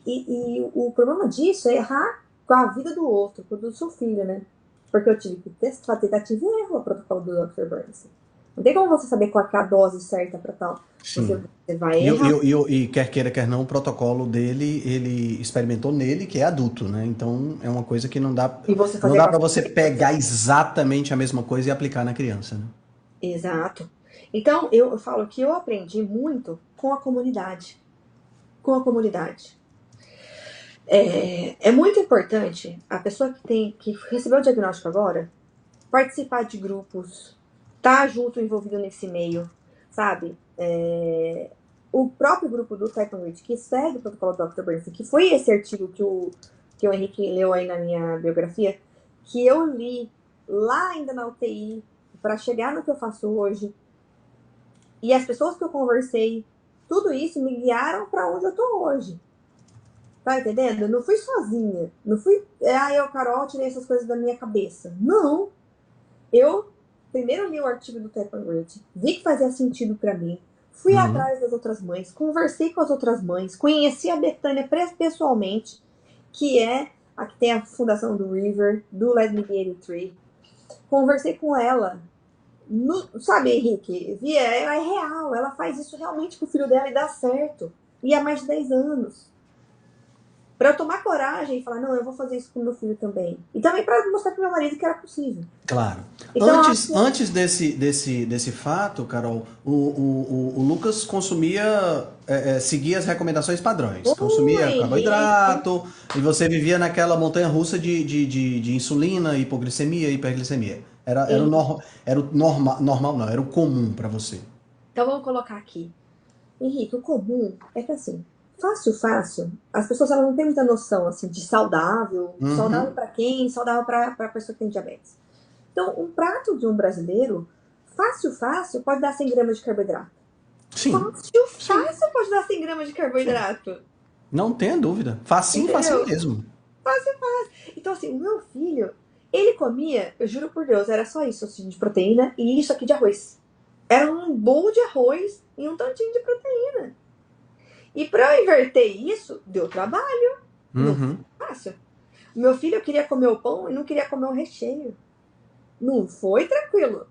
o problema disso é errar com a vida do outro, com o do seu filho, né? Porque eu tive que testar tentativa e erro o protocolo do Dr. Burns. Não tem como você saber qual é a dose certa para tal. Sim. Você vai errar. E quer queira, quer não, o protocolo dele, ele experimentou nele, que é adulto, né? Então é uma coisa que E você não fazer dá com a para sua você criança. pegar exatamente a mesma coisa e aplicar na criança, né? Exato. Então, eu falo que eu aprendi muito com a comunidade. Com a comunidade. É muito importante a pessoa que recebeu o diagnóstico agora participar de grupos, estar junto, envolvido nesse meio, sabe? O próprio grupo do Type 1 que segue o protocolo do Dr. Burns, que foi esse artigo que o Henrique leu aí na minha biografia, que eu li lá ainda na UTI, para chegar no que eu faço hoje, e as pessoas que eu conversei, tudo isso me guiaram para onde eu tô hoje. Tá entendendo? Eu não fui sozinha. Não fui, eu, Carol, tirei essas coisas da minha cabeça. Não. Eu primeiro li o artigo do Tepper-Grid, vi que fazia sentido para mim, fui atrás das outras mães, conversei com as outras mães, conheci a Betânia pessoalmente, que é a que tem a fundação do River, do Let Me Be 83. Conversei com ela. Sabe, Henrique? Ela é real, ela faz isso realmente com o filho dela e dá certo. E há mais de 10 anos. Pra eu tomar coragem e falar, não, eu vou fazer isso com o meu filho também. E também pra mostrar pro meu marido que era possível. Claro. Então, eu acho que Antes desse fato, Carol, o Lucas consumia, seguia as recomendações padrões. o Consumia Henrique, carboidrato e você vivia naquela montanha russa de insulina, hipoglicemia, hiperglicemia. Era o normal, não, era o comum para você. então vamos colocar aqui. Henrique, o comum é que assim, fácil, as pessoas elas não têm muita noção assim de saudável. Saudável Uhum. para quem? Saudável para pessoa que tem diabetes. Então, um prato de um brasileiro, fácil, pode dar 100 gramas de carboidrato. Sim, sim. Fácil pode dar 100 gramas de Sim. carboidrato. Não tenha dúvida. Facinho, facinho Entendeu? mesmo. Então, assim, o meu filho, ele comia, eu juro por Deus, era só isso assim, de proteína e isso aqui de arroz. Era um bowl de arroz e um tantinho de proteína. E pra eu inverter isso, deu trabalho. Não foi Uhum. fácil. Meu filho queria comer o pão e não queria comer o recheio. Não foi tranquilo.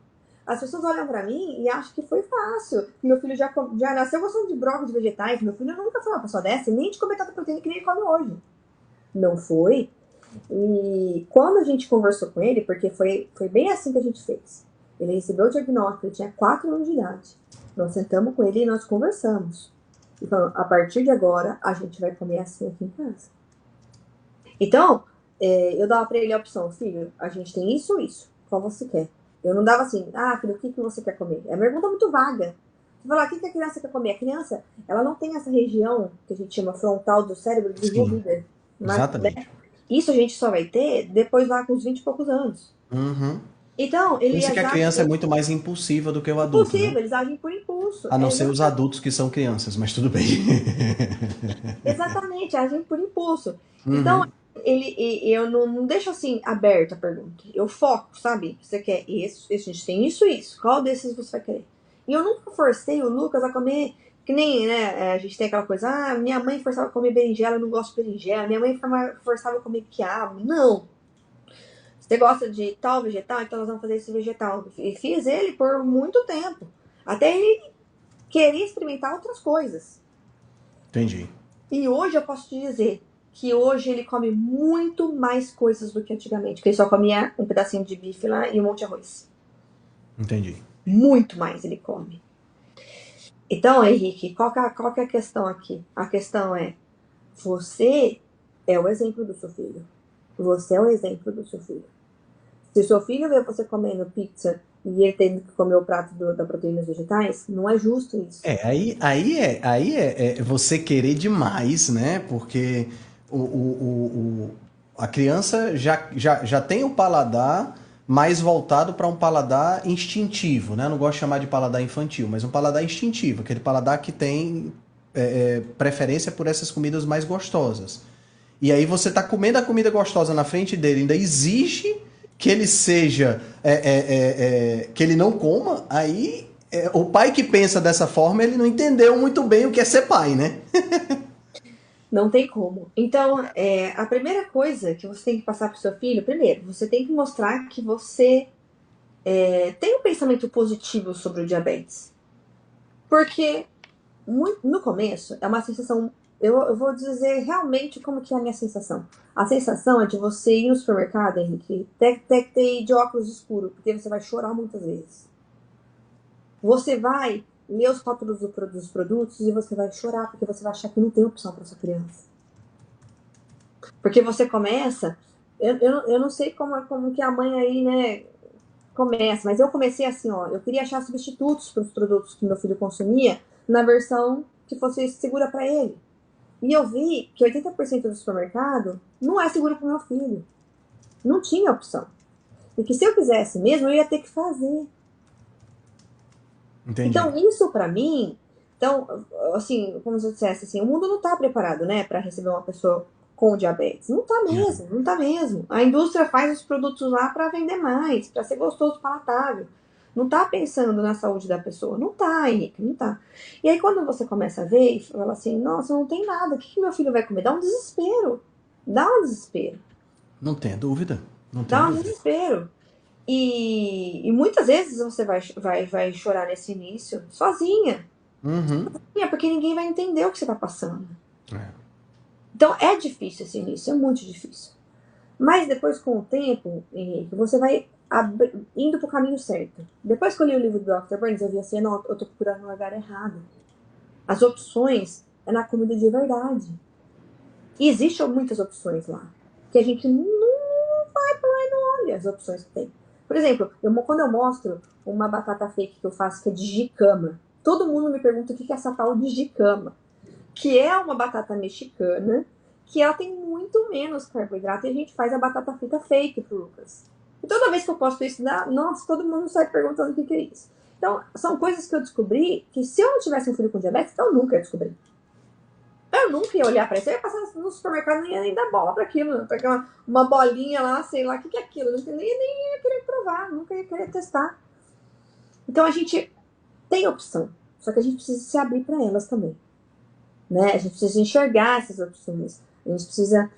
As pessoas olham pra mim e acham que foi fácil. Meu filho já nasceu gostando de brócolis de vegetais. Meu filho nunca foi uma pessoa dessa, nem de comer tanta proteína que nem ele come hoje. Não foi. E quando a gente conversou com ele, porque foi bem assim que a gente fez. Ele recebeu o diagnóstico, ele tinha 4 anos de idade. Nós sentamos com ele e nós conversamos. E falamos, a partir de agora, a gente vai comer assim aqui em casa. Então, eu dava pra ele a opção, filho, a gente tem isso ou isso. Qual você quer? Eu não dava assim, filho, o que você quer comer? É uma pergunta muito vaga. Você fala, o que a criança quer comer? A criança, ela não tem essa região que a gente chama frontal do cérebro Sim, desenvolvida. Mas, né? exatamente. Isso a gente só vai ter depois lá com os 20 e poucos anos. Uhum. Então, Por ele isso que a age criança é muito mais impulsiva do que o adulto, né? impossível, eles agem por impulso. A não É ser os adultos que são crianças, mas tudo bem. exatamente, agem por impulso. Então, Uhum. eu não deixo assim aberta a pergunta. Eu foco, sabe? Você quer isso, a gente tem isso. Qual desses você vai querer? E eu nunca forcei o Lucas a comer, que nem, né? A gente tem aquela coisa, minha mãe forçava a comer berinjela, eu não gosto de berinjela. Minha mãe forçava a comer quiabo. Não. Você gosta de tal vegetal? Então nós vamos fazer esse vegetal. E fiz ele por muito tempo. Até ele querer experimentar outras coisas. Entendi. E hoje eu posso te dizer, que hoje ele come muito mais coisas do que antigamente. Porque ele só comia um pedacinho de bife lá e um monte de arroz. Entendi. Muito mais ele come. Então, Henrique, qual que é a questão aqui? A questão é, você é o exemplo do seu filho. Você é o exemplo do seu filho. Se o seu filho vê você comendo pizza e ele tendo que comer o prato da proteínas vegetais, não é justo isso. Aí é você querer demais, né? Porque a criança já tem o paladar mais voltado para um paladar instintivo, né? Eu não gosto de chamar de paladar infantil, mas um paladar instintivo, aquele paladar que tem preferência por essas comidas mais gostosas. E aí você tá comendo a comida gostosa na frente dele, ainda exige que ele seja, que ele não coma, aí o pai que pensa dessa forma, ele não entendeu muito bem o que é ser pai, né? Não tem como. Então, a primeira coisa que você tem que passar para o seu filho, primeiro, você tem que mostrar que você tem um pensamento positivo sobre o diabetes. Porque no começo é uma sensação. Eu vou dizer realmente como que é a minha sensação. A sensação é de você ir no supermercado, Henrique, ter que ir de óculos escuros, porque você vai chorar muitas vezes. Você vai ler os rótulos dos produtos e você vai chorar, porque você vai achar que não tem opção para sua criança. Porque você começa. Eu não sei como que a mãe aí, né, começa, mas eu comecei assim, ó. Eu queria achar substitutos para os produtos que meu filho consumia na versão que fosse segura para ele. E eu vi que 80% do supermercado não é seguro para o meu filho. Não tinha opção. E que se eu quisesse mesmo, eu ia ter que fazer. Entendi. Então, isso para mim, então, assim, como se eu dissesse assim, o mundo não está preparado, né, para receber uma pessoa com diabetes. Não está mesmo, não está mesmo. A indústria faz os produtos lá para vender mais, para ser gostoso, palatável. Não está pensando na saúde da pessoa. Não está, Henrique, não está. E aí, quando você começa a ver e fala assim, nossa, não tem nada, o que meu filho vai comer? Dá um desespero. Dá um desespero. Não tenha dúvida. Não tenha Dá um dúvida. desespero. E muitas vezes você vai chorar nesse início sozinha. Uhum. Porque ninguém vai entender o que você está passando. É. Então é difícil esse início, é muito difícil. Mas depois, com o tempo, Henrique, você vai indo para o caminho certo. Depois que eu li o livro do Dr. Burns, eu vi assim, não, eu estou procurando no lugar errado. As opções é na comida de verdade. E existem muitas opções lá. Que a gente não vai para lá e não olha as opções que tem. Por exemplo, quando eu mostro uma batata fake que eu faço, que é de jicama, todo mundo me pergunta o que é essa tal de jicama. Que é uma batata mexicana, que ela tem muito menos carboidrato, e a gente faz a batata frita fake pro Lucas. E toda vez que eu posto isso, nossa, todo mundo sai perguntando o que é isso. Então, são coisas que eu descobri que se eu não tivesse um filho com diabetes, eu nunca ia descobrir. Eu nunca ia olhar para isso. Eu ia passar no supermercado e não ia nem dar bola para aquilo. Pegar uma bolinha lá, sei lá, o que é aquilo. Eu nem ia querer provar, nunca ia querer testar. Então, a gente tem opção. Só que a gente precisa se abrir para elas também. Né? A gente precisa enxergar essas opções. A gente precisa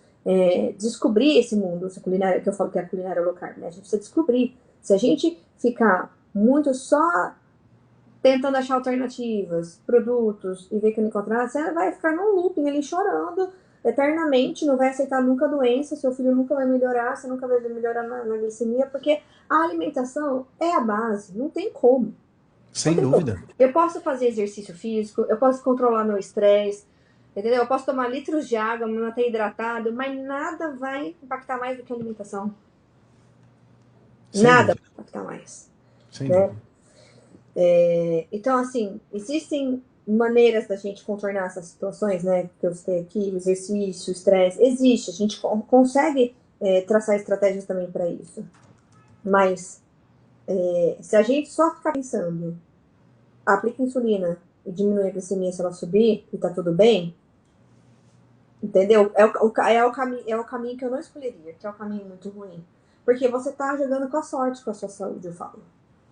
descobrir esse mundo, essa culinária, que eu falo que é a culinária low carb. Né? A gente precisa descobrir. Se a gente ficar muito só tentando achar alternativas, produtos, e ver que não encontrar, você vai ficar num looping ali chorando eternamente, não vai aceitar nunca a doença, seu filho nunca vai melhorar, você nunca vai melhorar na glicemia, porque a alimentação é a base, não tem como. Sem dúvida. Eu posso fazer exercício físico, eu posso controlar meu estresse, entendeu? Eu posso tomar litros de água, me manter hidratado, mas nada vai impactar mais do que a alimentação. Sem Nada dúvida. vai impactar mais. Sem Né? dúvida. Então, assim, existem maneiras da gente contornar essas situações, né? Que eu citei aqui, o exercício, o estresse, existe, a gente consegue traçar estratégias também para isso. Mas se a gente só ficar pensando, aplica insulina e diminui a glicemia se ela subir e tá tudo bem, entendeu? É o caminho que eu não escolheria, que é o caminho muito ruim. Porque você tá jogando com a sorte com a sua saúde, eu falo.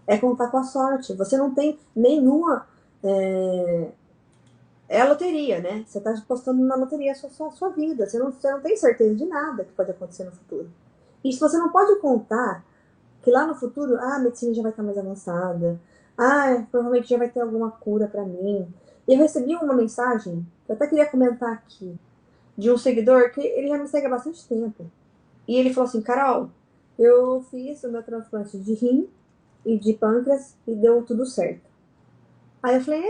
É contar com a sorte. Você não tem nenhuma. É a loteria, né? Você está apostando na loteria a sua vida. Você não tem certeza de nada que pode acontecer no futuro. E se você não pode contar que lá no futuro, a medicina já vai estar mais avançada. Provavelmente já vai ter alguma cura para mim. E eu recebi uma mensagem que eu até queria comentar aqui. de um seguidor que ele já me segue há bastante tempo. E ele falou assim, Carol, eu fiz o meu transplante de rim e de pâncreas e deu tudo certo. Aí eu falei,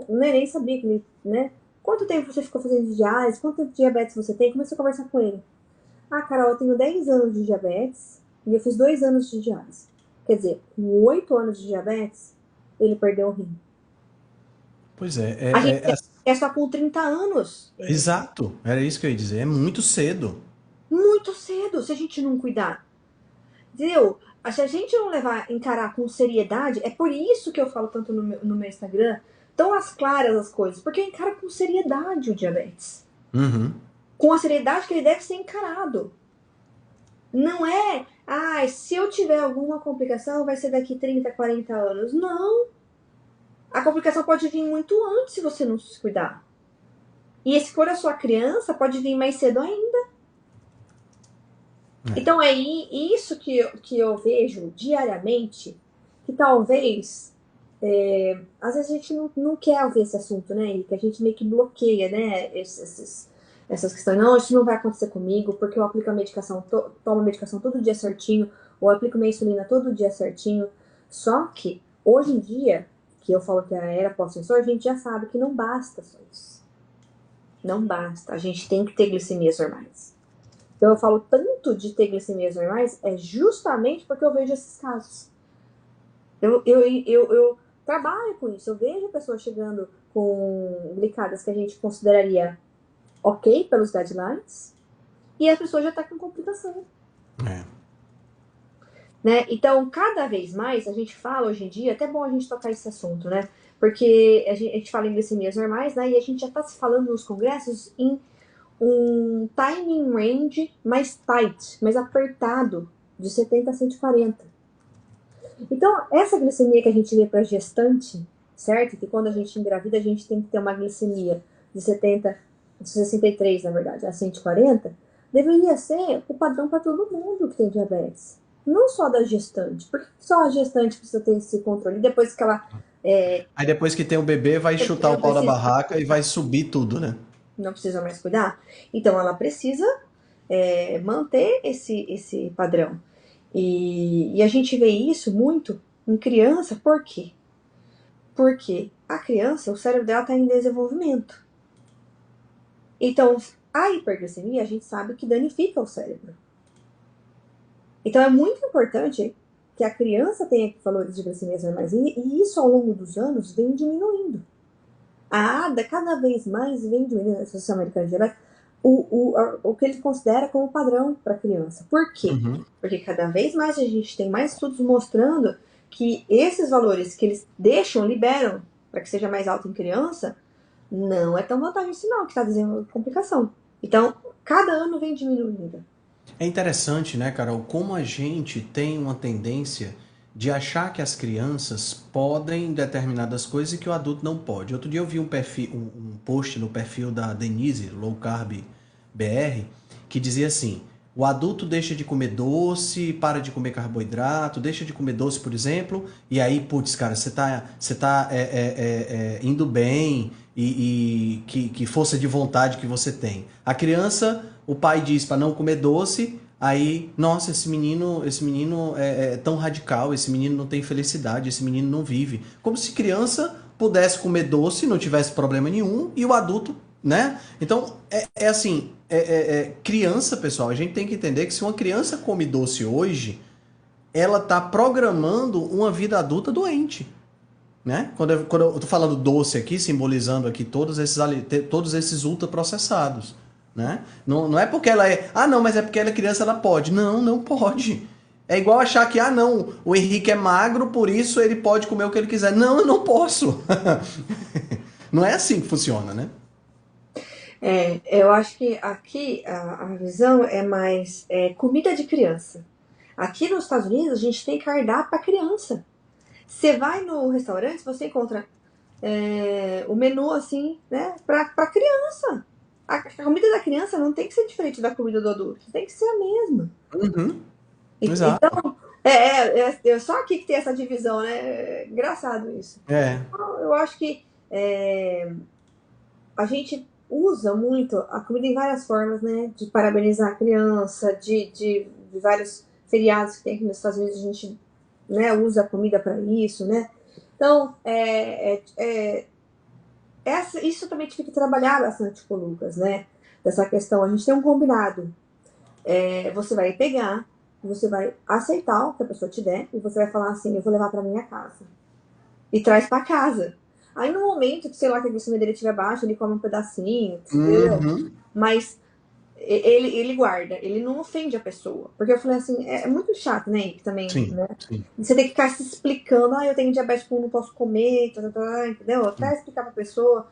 nem sabia que ele, né? Quanto tempo você ficou fazendo diálise? Quanto tempo de diabetes você tem? Comecei a conversar com ele. Ah, Carol, eu tenho 10 anos de diabetes e eu fiz 2 anos de diálise. Quer dizer, com 8 anos de diabetes, ele perdeu o rim. Pois é, A gente é só com 30 anos. exato, era isso que eu ia dizer, é muito cedo. Muito cedo, se a gente não cuidar. Entendeu? Se a gente não encarar com seriedade, é por isso que eu falo tanto no meu Instagram, tão às claras as coisas, porque encara com seriedade o diabetes. Uhum. Com a seriedade que ele deve ser encarado. Não é, se eu tiver alguma complicação, vai ser daqui 30, 40 anos. Não. A complicação pode vir muito antes se você não se cuidar. E se for a sua criança, pode vir mais cedo ainda. Então é isso que eu vejo diariamente, que talvez, às vezes a gente não quer ouvir esse assunto, né? Que a gente meio que bloqueia, né? Essas questões. Não, isso não vai acontecer comigo, porque eu aplico a medicação, tomo a medicação todo dia certinho, ou aplico minha insulina todo dia certinho. Só que, hoje em dia, que eu falo que é a era pós-sensor, a gente já sabe que não basta só isso. Não basta. A gente tem que ter glicemias normais. Então eu falo tanto de ter glicemias normais é justamente porque eu vejo esses casos. Eu trabalho com isso. Eu vejo pessoas chegando com glicadas que a gente consideraria ok pelos guidelines e a pessoa já está com complicação. Né? Então, cada vez mais, a gente fala hoje em dia, até bom a gente tocar esse assunto, né? Porque a gente fala em glicemias normais, né? E a gente já está se falando nos congressos em um timing range mais tight, mais apertado, de 70 a 140. Então, essa glicemia que a gente vê para gestante, certo? Que quando a gente engravida, a gente tem que ter uma glicemia de 70, de 63, na verdade, a 140, deveria ser o padrão para todo mundo que tem diabetes. Não só da gestante. Por que só a gestante precisa ter esse controle? Depois que ela... Aí depois que tem o bebê, vai chutar o pau da barraca e vai subir tudo, né? Não precisa mais cuidar? Então, ela precisa manter esse padrão. E a gente vê isso muito em criança, por quê? Porque a criança, o cérebro dela está em desenvolvimento. Então, a hiperglicemia, a gente sabe que danifica o cérebro. Então, é muito importante que a criança tenha valores de glicemia normais. E isso, ao longo dos anos, vem diminuindo. A ADA, cada vez mais, vem diminuindo, a Associação Americana de Diabetes, o que ele considera como padrão para a criança. Por quê? Uhum. Porque cada vez mais a gente tem mais estudos mostrando que esses valores que eles liberam para que seja mais alto em criança, não é tão vantagem assim não, que está dizendo complicação. Então, cada ano vem diminuindo. É interessante, né, Carol, como a gente tem uma tendência de achar que as crianças podem determinadas coisas e que o adulto não pode. Outro dia eu vi um post no perfil da Denise, Low Carb BR, que dizia assim: o adulto deixa de comer doce, para de comer carboidrato, deixa de comer doce, por exemplo, e aí, putz, cara, você tá indo bem e que força de vontade que você tem. A criança, o pai diz para não comer doce, aí, nossa, esse menino é tão radical, esse menino não tem felicidade, esse menino não vive. Como se criança pudesse comer doce, não tivesse problema nenhum, e o adulto, né? Então, assim, criança, pessoal, a gente tem que entender que se uma criança come doce hoje, ela tá programando uma vida adulta doente. Né? Quando eu tô falando doce aqui, simbolizando aqui todos esses ultraprocessados. Né? Não é porque ela é. Ah, não, mas é porque ela é criança, ela pode. Não, não pode. É igual achar que, não, o Henrique é magro, por isso ele pode comer o que ele quiser. Não, eu não posso. Não é assim que funciona, né? Eu acho que aqui a visão é mais comida de criança. Aqui nos Estados Unidos, a gente tem cardápio para criança. Você vai no restaurante, você encontra o menu assim, né, para criança. A comida da criança não tem que ser diferente da comida do adulto, tem que ser a mesma. Uhum. Exato. Então, só aqui que tem essa divisão, né? Engraçado isso. Então, eu acho que a gente usa muito a comida em várias formas, né? De parabenizar a criança, de vários feriados que tem aqui nos Estados Unidos, a gente, né, usa a comida para isso, né? Então, isso também tive que trabalhar bastante com o Lucas, né? Dessa questão, a gente tem um combinado. Você vai pegar, você vai aceitar o que a pessoa te der e você vai falar assim, eu vou levar para minha casa. E traz para casa. Aí no momento que, sei lá, que a glicemia dele estiver baixa, ele come um pedacinho, entendeu? Uhum. Mas ele guarda, ele não ofende a pessoa. Porque eu falei assim, é muito chato, né, Henrique, também, Sim, né? sim. Você tem que ficar se explicando, eu tenho diabetes, não posso comer, entendeu? Até explicar pra pessoa.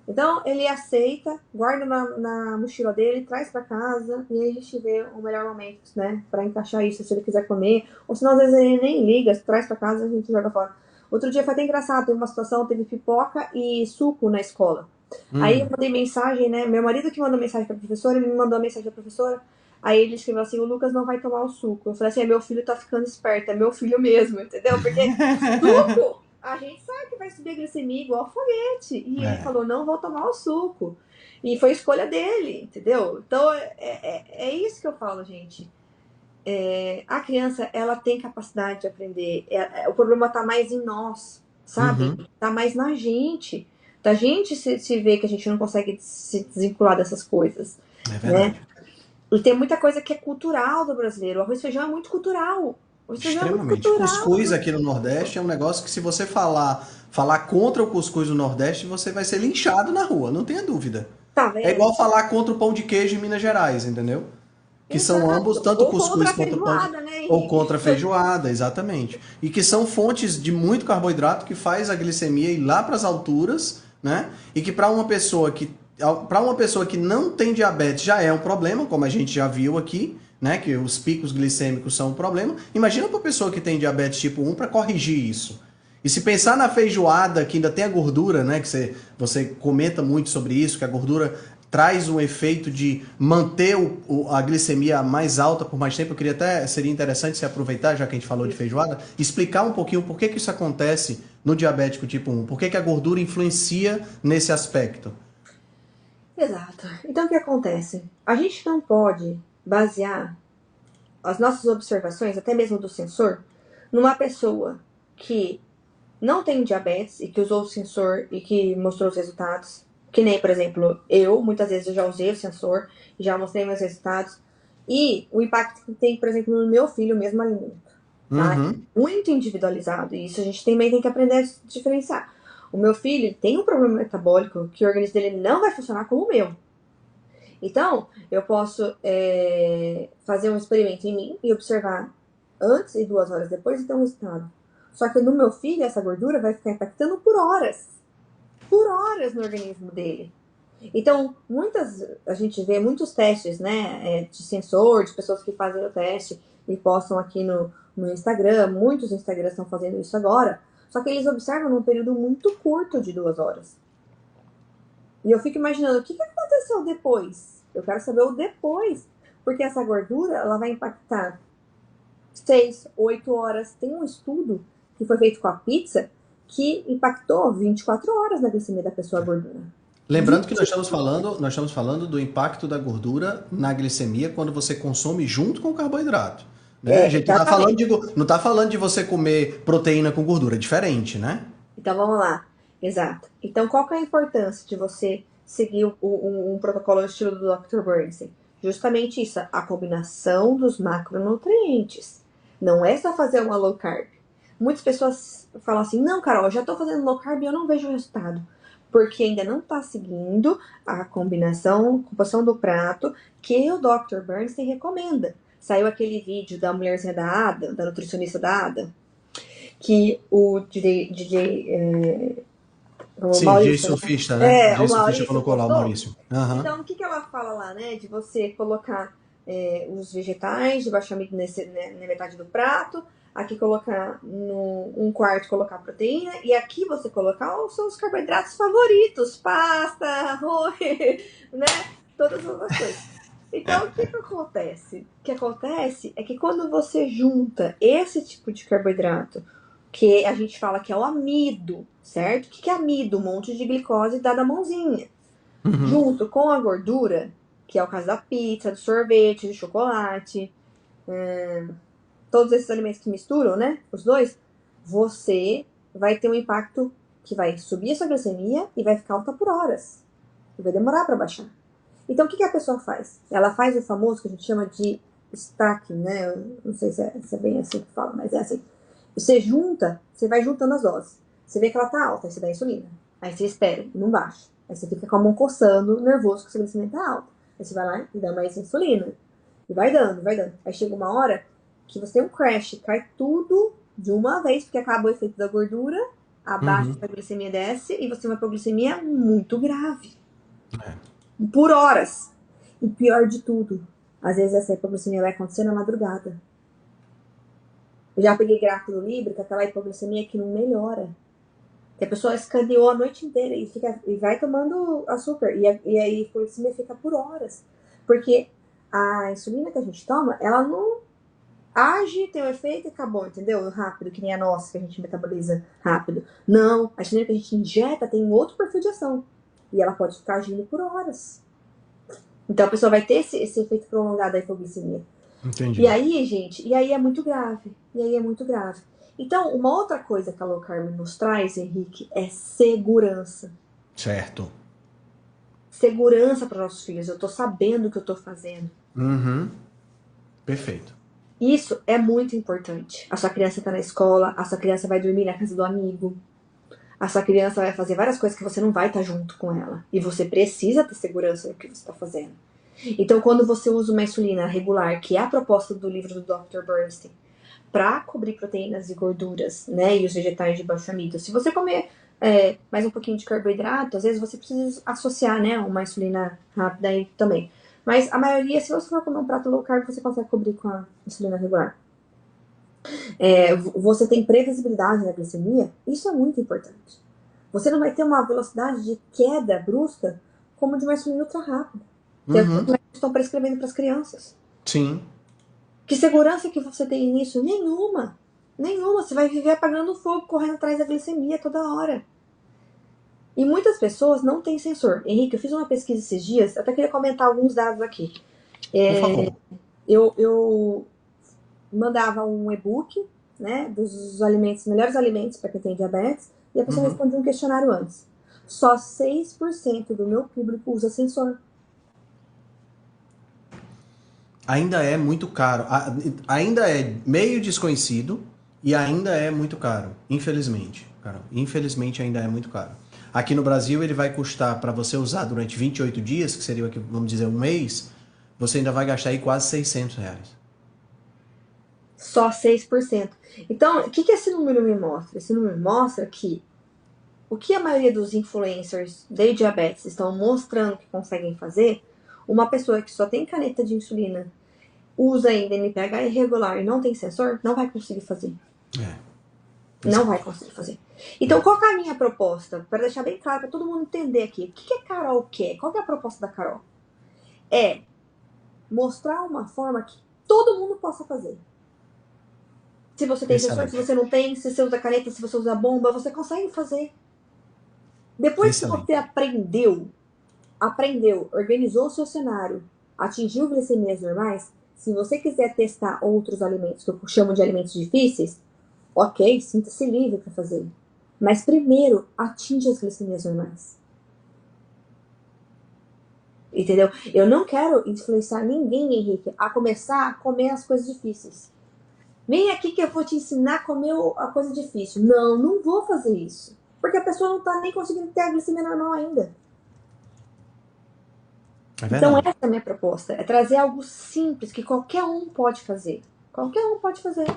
Então, ele aceita, guarda na mochila dele, traz pra casa, e aí a gente vê o melhor momento, né, pra encaixar isso, se ele quiser comer. Ou senão, às vezes, ele nem liga, traz pra casa e a gente joga fora. Outro dia foi até engraçado, teve uma situação, teve pipoca e suco na escola. Aí eu mandei mensagem, né, meu marido que mandou mensagem pra professora, ele me mandou a mensagem pra professora, aí ele escreveu assim, o Lucas não vai tomar o suco. Eu falei assim, meu filho tá ficando esperto, é meu filho mesmo, entendeu? Porque suco, a gente sabe que vai subir a glicemia igual foguete. E ele falou, não vou tomar o suco. E foi escolha dele, entendeu? Então, é isso que eu falo, gente. A criança, ela tem capacidade de aprender. O problema tá mais em nós, sabe? Uhum. Tá mais na gente. Da gente se ver que a gente não consegue se desvincular dessas coisas. É Né? verdade. E tem muita coisa que é cultural do brasileiro. O arroz e feijão é muito cultural. O arroz e feijão é muito Extremamente. cultural. Cuscuz aqui no Nordeste é um negócio que se você falar contra o cuscuz no Nordeste, você vai ser linchado na rua, não tenha dúvida. Tá É vendo? igual falar contra o pão de queijo em Minas Gerais, entendeu? Que são ambos, Exato. tanto Ou contra cuscuz a quanto pão de... feijoada, né, ou Henrique? contra a feijoada, exatamente. E que são fontes de muito carboidrato que faz a glicemia ir lá para as alturas, né? E que para uma pessoa que não tem diabetes já é um problema, como a gente já viu aqui, né? Que os picos glicêmicos são um problema. Imagina para uma pessoa que tem diabetes tipo 1 para corrigir isso. E se pensar na feijoada, que ainda tem a gordura, né? Que você comenta muito sobre isso, que a gordura traz um efeito de manter a glicemia mais alta por mais tempo. Eu queria até, seria interessante se aproveitar, já que a gente falou de feijoada, explicar um pouquinho por que isso acontece no diabético tipo 1, por que a gordura influencia nesse aspecto. Exato. Então, o que acontece? A gente não pode basear as nossas observações, até mesmo do sensor, numa pessoa que não tem diabetes e que usou o sensor e que mostrou os resultados. Que nem, por exemplo, muitas vezes eu já usei o sensor, já mostrei meus resultados. E o impacto que tem, por exemplo, no meu filho, o mesmo alimento. Tá? Uhum. Muito individualizado. E isso a gente também tem que aprender a diferenciar. O meu filho tem um problema metabólico que o organismo dele não vai funcionar como o meu. Então, eu posso fazer um experimento em mim e observar antes e 2 horas depois e ter um resultado. Só que no meu filho, essa gordura vai ficar impactando por horas. Por horas no organismo dele. Então, a gente vê muitos testes, né, de sensor, de pessoas que fazem o teste e postam aqui no Instagram. Muitos Instagrams estão fazendo isso agora. Só que eles observam num período muito curto de 2 horas. E eu fico imaginando, o que aconteceu depois? Eu quero saber o depois. Porque essa gordura, ela vai impactar 6, 8 horas. Tem um estudo que foi feito com a pizza que impactou 24 horas na glicemia da pessoa a gordura. Lembrando que nós estamos falando do impacto da gordura na glicemia quando você consome junto com o carboidrato. Né? A gente não está falando de você comer proteína com gordura, é diferente, né? Então vamos lá. Exato. Então qual que é a importância de você seguir um protocolo estilo do Dr. Bernstein? Justamente isso, a combinação dos macronutrientes. Não é só fazer uma low carb. Muitas pessoas falam assim, não, Carol, eu já estou fazendo low carb e eu não vejo o resultado. Porque ainda não está seguindo a composição do prato que o Dr. Bernstein recomenda. Saiu aquele vídeo da mulherzinha da Ada, da nutricionista da Ada, que o DJ Sim, Maurício, surfista, né? o Surfista Maurício colocou lá o postou. Maurício. Uhum. Então, o que ela fala lá, né? De você colocar os vegetais de baixa amido na metade do prato, aqui colocar um quarto, colocar proteína, e aqui você colocar os seus carboidratos favoritos, pasta, arroz, né? Todas as coisas. Então, o que acontece? O que acontece é que quando você junta esse tipo de carboidrato, que a gente fala que é o amido, certo? O que é amido? Um monte de glicose dada a mãozinha. Uhum. junto com a gordura, que é o caso da pizza, do sorvete, do chocolate, todos esses alimentos que misturam, né? Os dois, você vai ter um impacto que vai subir a sua glicemia e vai ficar alta por horas. E vai demorar para baixar. Então, o que a pessoa faz? Ela faz o famoso que a gente chama de stacking, né? Eu não sei se é bem assim que fala, mas é assim. Você vai juntando as doses. Você vê que ela tá alta, aí você dá insulina. Aí você espera, e não baixa. Aí você fica com a mão coçando, nervoso, que a sua glicemia tá alta. Aí você vai lá e dá mais insulina. E vai dando, vai dando. Aí chega uma hora que você tem um crash, cai tudo de uma vez, porque acaba o efeito da gordura, abaixa Uhum. a glicemia desce, e você vai pra glicemia muito grave. É. Por horas. E pior de tudo, às vezes essa hipoglicemia vai acontecer na madrugada. Eu já peguei gráfico do Libre, com aquela hipoglicemia que não melhora. Que a pessoa escaneou a noite inteira e vai tomando açúcar. E a hipoglicemia fica por horas. Porque a insulina que a gente toma, ela não age, tem um efeito e acabou, entendeu? Rápido, que nem a nossa, que a gente metaboliza rápido. Não, a insulina que a gente injeta tem outro perfil de ação. E ela pode ficar agindo por horas. Então a pessoa vai ter esse efeito prolongado da hipoglicemia. E Entendi. aí, gente, e aí é muito grave. E aí é muito grave. Então, uma outra coisa que a low carb nos traz, Henrique, é segurança. Certo. Segurança para nossos filhos. Eu tô sabendo o que eu tô fazendo. Uhum. Perfeito. Isso é muito importante. A sua criança tá na escola, a sua criança vai dormir na casa do amigo, a sua criança vai fazer várias coisas que você não vai estar junto com ela. E você precisa ter segurança no que você está fazendo. Então, quando você usa uma insulina regular, que é a proposta do livro do Dr. Bernstein, para cobrir proteínas e gorduras, né, e os vegetais de baixo amido, se você comer mais um pouquinho de carboidrato, às vezes você precisa associar, né, uma insulina rápida aí também. Mas a maioria, se você for comer um prato low carb, você consegue cobrir com a insulina regular. Você tem previsibilidade na glicemia, isso é muito importante. Você não vai ter uma velocidade de queda brusca como de uma insulina ultra rápida, que é o que Uhum. estão prescrevendo para as crianças. Sim. Que segurança que você tem nisso? Nenhuma. Nenhuma. Você vai viver apagando fogo, correndo atrás da glicemia toda hora. E muitas pessoas não têm sensor. Henrique, eu fiz uma pesquisa esses dias, até queria comentar alguns dados aqui. Por favor. Eu mandava um e-book, né, dos alimentos, melhores alimentos para quem tem diabetes, e a pessoa Uhum. respondia um questionário antes. Só 6% do meu público usa sensor. Ainda é muito caro. Ainda é meio desconhecido e ainda é muito caro. Infelizmente, Carol. Infelizmente ainda é muito caro. Aqui no Brasil ele vai custar para você usar durante 28 dias, que seria, vamos dizer, um mês, você ainda vai gastar aí quase R$ 600. Só 6%. Então, o que esse número me mostra? Esse número mostra que o que a maioria dos influencers de diabetes estão mostrando que conseguem fazer, uma pessoa que só tem caneta de insulina, usa ainda NPH irregular e não tem sensor, não vai conseguir fazer. É, Não vai exato. conseguir fazer. Então, qual que é a minha proposta? Para deixar bem claro, para todo mundo entender aqui. O que a Carol quer? Qual que é a proposta da Carol? É mostrar uma forma que todo mundo possa fazer. Se você tem sensor, se Excelente. você não tem, se você usa caneta, se você usa bomba, você consegue fazer. Depois que você Excelente. aprendeu, organizou o seu cenário, atingiu glicemias normais, se você quiser testar outros alimentos, que eu chamo de alimentos difíceis, ok, sinta-se livre para fazer. Mas primeiro, atinja as glicemias normais. Entendeu? Eu não quero influenciar ninguém, Henrique, a começar a comer as coisas difíceis. Vem aqui que eu vou te ensinar a comer a coisa difícil. Não, não vou fazer isso. Porque a pessoa não está nem conseguindo ter a glicemia normal ainda. É Então, verdade. essa é a minha proposta. É trazer algo simples que qualquer um pode fazer. Qualquer um pode fazer.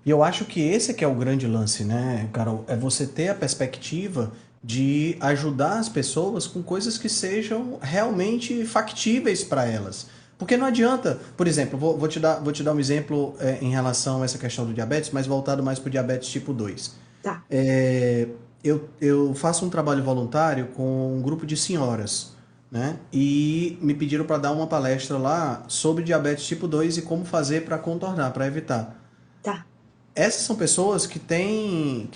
E eu acho que esse é que é o grande lance, né, Carol? É você ter a perspectiva de ajudar as pessoas com coisas que sejam realmente factíveis para elas. Porque não adianta, por exemplo, vou te dar um exemplo em relação a essa questão do diabetes, mas voltado mais para o diabetes tipo 2. Tá. Eu faço um trabalho voluntário com um grupo de senhoras, né? E me pediram para dar uma palestra lá sobre diabetes tipo 2 e como fazer para contornar, para evitar. Tá. essas são pessoas que têm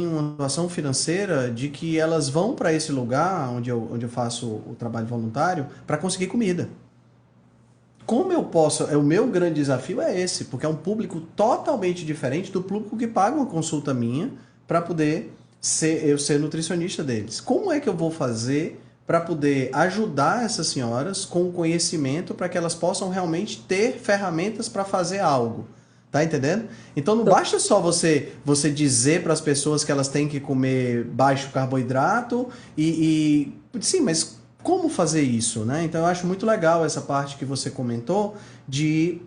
uma situação financeira de que elas vão para esse lugar onde eu faço o trabalho voluntário para conseguir comida. Como eu posso. O meu grande desafio é esse, porque é um público totalmente diferente do público que paga uma consulta minha para poder eu ser nutricionista deles. Como é que eu vou fazer para poder ajudar essas senhoras com o conhecimento para que elas possam realmente ter ferramentas para fazer algo? Tá entendendo? Então não basta só você dizer para as pessoas que elas têm que comer baixo carboidrato sim, mas como fazer isso, né? Então eu acho muito legal essa parte que você comentou de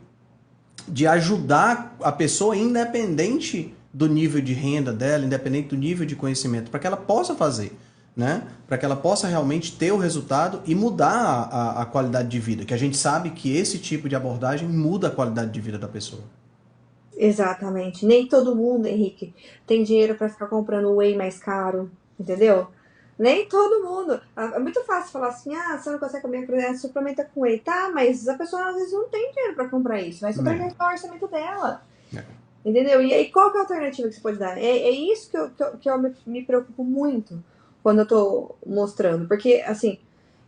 ajudar a pessoa independente do nível de renda dela, independente do nível de conhecimento, para que ela possa fazer, né? Para que ela possa realmente ter o resultado e mudar a qualidade de vida, que a gente sabe que esse tipo de abordagem muda a qualidade de vida da pessoa. Exatamente. Nem todo mundo, Henrique, tem dinheiro para ficar comprando whey mais caro, entendeu? Nem todo mundo. É muito fácil falar assim, você não consegue comer criança, suplementa com whey. Tá, mas a pessoa às vezes não tem dinheiro para comprar isso. Vai suplementar o orçamento dela. Entendeu? E aí, qual que é a alternativa que você pode dar? É isso que eu me preocupo muito quando eu tô mostrando. Porque, assim,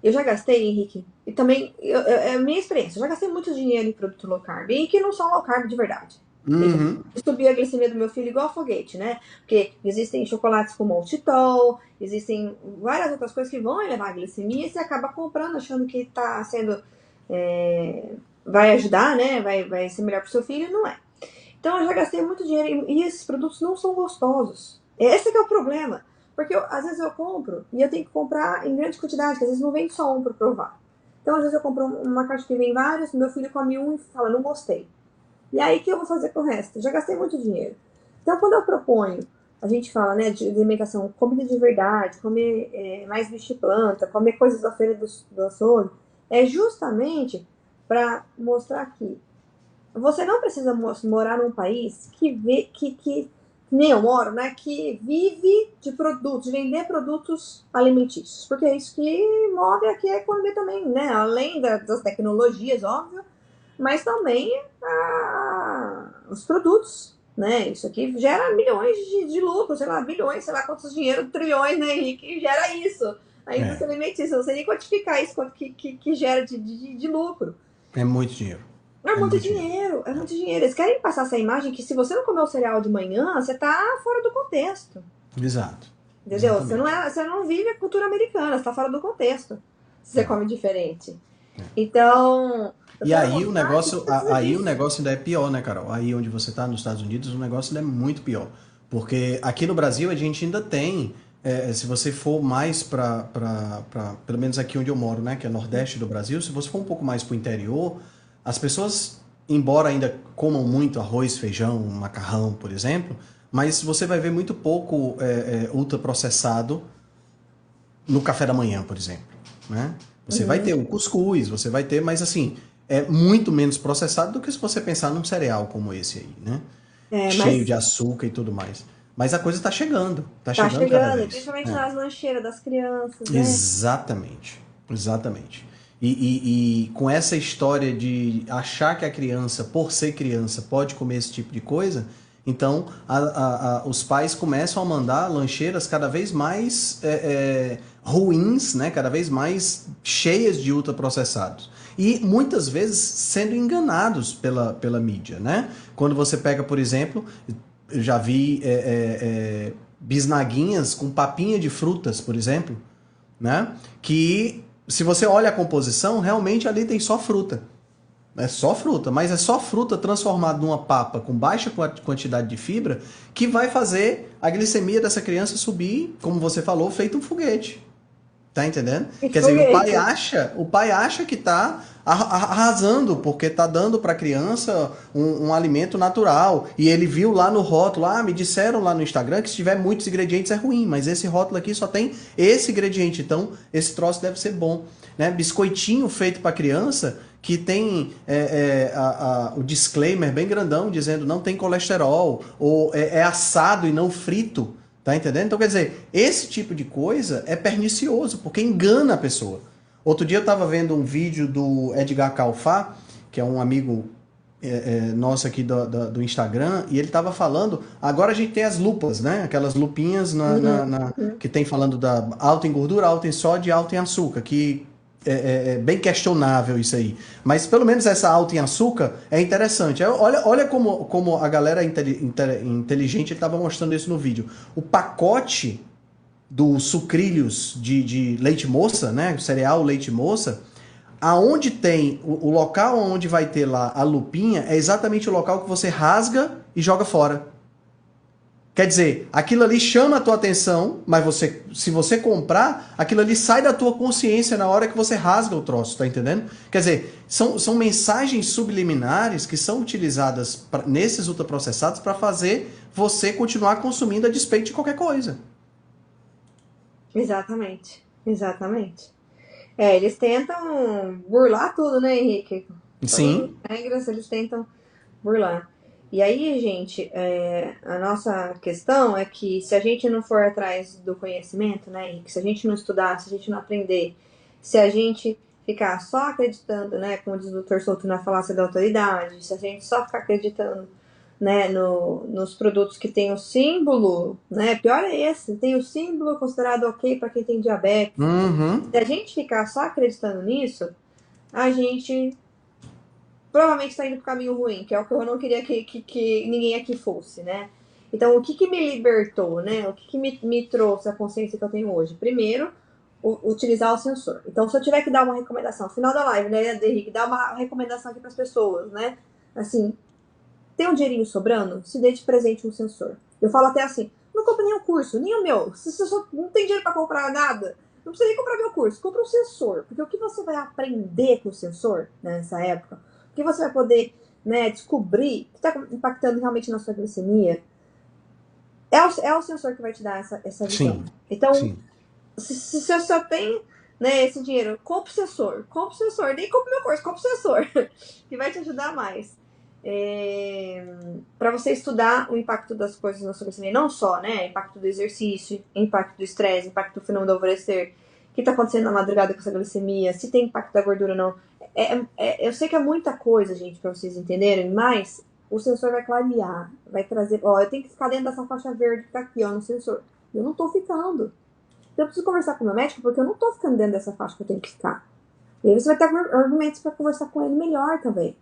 eu já gastei, Henrique, e também, é a minha experiência, eu já gastei muito dinheiro em produto low carb, e que não são low carb de verdade. Uhum. Subir a glicemia do meu filho igual foguete, né? Porque existem chocolates com maltitol, existem várias outras coisas que vão elevar a glicemia e você acaba comprando achando que tá sendo... vai ajudar, né? Vai ser melhor pro seu filho, e não é. Então eu já gastei muito dinheiro e esses produtos não são gostosos. Esse que é o problema. Porque às vezes eu compro e eu tenho que comprar em grande quantidade, que às vezes não vem só um para provar. Então às vezes eu compro uma caixa que vem vários, meu filho come um e fala, não gostei. E aí, o que eu vou fazer com o resto? Já gastei muito dinheiro. Então, quando eu proponho, a gente fala, né, de alimentação, comida de verdade, comer mais bicho e planta, comer coisas da feira do açougue, é justamente para mostrar que você não precisa morar num país que nem eu moro, né, que vive de produtos, de vender produtos alimentícios. Porque é isso que move aqui a economia também, né, além das tecnologias, óbvio, mas também os produtos, né? Isso aqui gera milhões de lucro, sei lá, bilhões, sei lá quantos dinheiro, trilhões, né, Henrique? Gera isso. A indústria alimentícia, não sei nem quantificar isso, quanto que gera de lucro. É muito dinheiro. É muito dinheiro, é muito dinheiro. Eles querem passar essa imagem que se você não comer o cereal de manhã, você tá fora do contexto. Exato. Entendeu? Você não vive a cultura americana, você tá fora do contexto. Se você come diferente. Então... E aí o negócio ainda é pior, né, Carol? Aí onde você está, nos Estados Unidos, o negócio ainda é muito pior. Porque aqui no Brasil a gente ainda tem, se você for mais pelo menos aqui onde eu moro, né, que é nordeste do Brasil, se você for um pouco mais para o interior, as pessoas, embora ainda comam muito arroz, feijão, macarrão, por exemplo, mas você vai ver muito pouco ultraprocessado no café da manhã, por exemplo, né? Você vai ter o cuscuz, você vai ter, mas assim, é muito menos processado do que se você pensar num cereal como esse aí, né? Cheio de açúcar e tudo mais. Mas a coisa tá chegando. Tá chegando cada vez. Principalmente nas lancheiras das crianças, né? Exatamente. Exatamente. E com essa história de achar que a criança, por ser criança, pode comer esse tipo de coisa, então os pais começam a mandar lancheiras cada vez mais ruins, né? Cada vez mais cheias de ultraprocessados. E muitas vezes sendo enganados pela mídia, né? Quando você pega, por exemplo, eu já vi bisnaguinhas com papinha de frutas, por exemplo, né? Que se você olha a composição, realmente ali tem só fruta. É só fruta, mas é só fruta transformada numa papa com baixa quantidade de fibra que vai fazer a glicemia dessa criança subir, como você falou, feito um foguete. Tá entendendo? Quer dizer, o pai acha que tá arrasando, porque tá dando para a criança um alimento natural. E ele viu lá no rótulo, me disseram lá no Instagram que se tiver muitos ingredientes é ruim, mas esse rótulo aqui só tem esse ingrediente, então esse troço deve ser bom. Né? Biscoitinho feito para criança que tem o disclaimer bem grandão dizendo não tem colesterol, ou é assado e não frito. Tá entendendo? Então, quer dizer, esse tipo de coisa é pernicioso, porque engana a pessoa. Outro dia eu estava vendo um vídeo do Edgar Calfá, que é um amigo nosso aqui do Instagram, e ele estava falando, agora a gente tem as lupas, né? Aquelas lupinhas que tem falando da alta em gordura, alta em sódio e alta em açúcar, que é bem questionável isso aí. Mas pelo menos essa alta em açúcar é interessante. Olha como a galera inteligente estava mostrando isso no vídeo. O pacote dos sucrilhos de leite moça, né? O cereal leite moça, aonde tem o local onde vai ter lá a lupinha é exatamente o local que você rasga e joga fora. Quer dizer, aquilo ali chama a tua atenção, mas se você comprar, aquilo ali sai da tua consciência na hora que você rasga o troço, tá entendendo? Quer dizer, são mensagens subliminares que são utilizadas nesses ultraprocessados para fazer você continuar consumindo a despeito de qualquer coisa. Exatamente, exatamente. Eles tentam burlar tudo, né, Henrique? Sim. Todas as regras eles tentam burlar. E aí, gente, a nossa questão é que se a gente não for atrás do conhecimento, né, Henrique? Se a gente não estudar, se a gente não aprender, se a gente ficar só acreditando, né, como diz o Dr. Souto na falácia da autoridade, se a gente só ficar acreditando, né, nos produtos que tem o símbolo, né, pior é esse, tem o símbolo considerado ok para quem tem diabetes. Uhum. Se a gente ficar só acreditando nisso, a gente provavelmente está indo pro caminho ruim, que é o que eu não queria que ninguém aqui fosse, né? Então, o que me libertou, né? O que me trouxe a consciência que eu tenho hoje? Primeiro, utilizar o sensor. Então, se eu tiver que dar uma recomendação, no final da live, né, Henrique, dar uma recomendação aqui para as pessoas, né? Assim, tem um dinheirinho sobrando? Se dê de presente um sensor. Eu falo até assim, não compre nem o curso, nem o meu. Se você só não tem dinheiro para comprar nada, não precisa nem comprar meu curso, compra um sensor. Porque o que você vai aprender com o sensor, né, nessa época, o que você vai poder, né, descobrir que está impactando realmente na sua glicemia, é o sensor que vai te dar essa visão. Sim. Então, Sim. se você só tem, né, esse dinheiro, compre o sensor, nem compre meu curso, compre o sensor, que vai te ajudar mais. Para você estudar o impacto das coisas na sua glicemia, não só, né, impacto do exercício, impacto do estresse, impacto do fenômeno do alvorecer, o que está acontecendo na madrugada com essa glicemia, se tem impacto da gordura ou não. Eu sei que é muita coisa, gente, para vocês entenderem, mas o sensor vai clarear, vai trazer, ó, eu tenho que ficar dentro dessa faixa verde que tá aqui, ó, no sensor. Eu não tô ficando. Então eu preciso conversar com o meu médico porque eu não tô ficando dentro dessa faixa que eu tenho que ficar. E aí você vai ter argumentos para conversar com ele melhor também.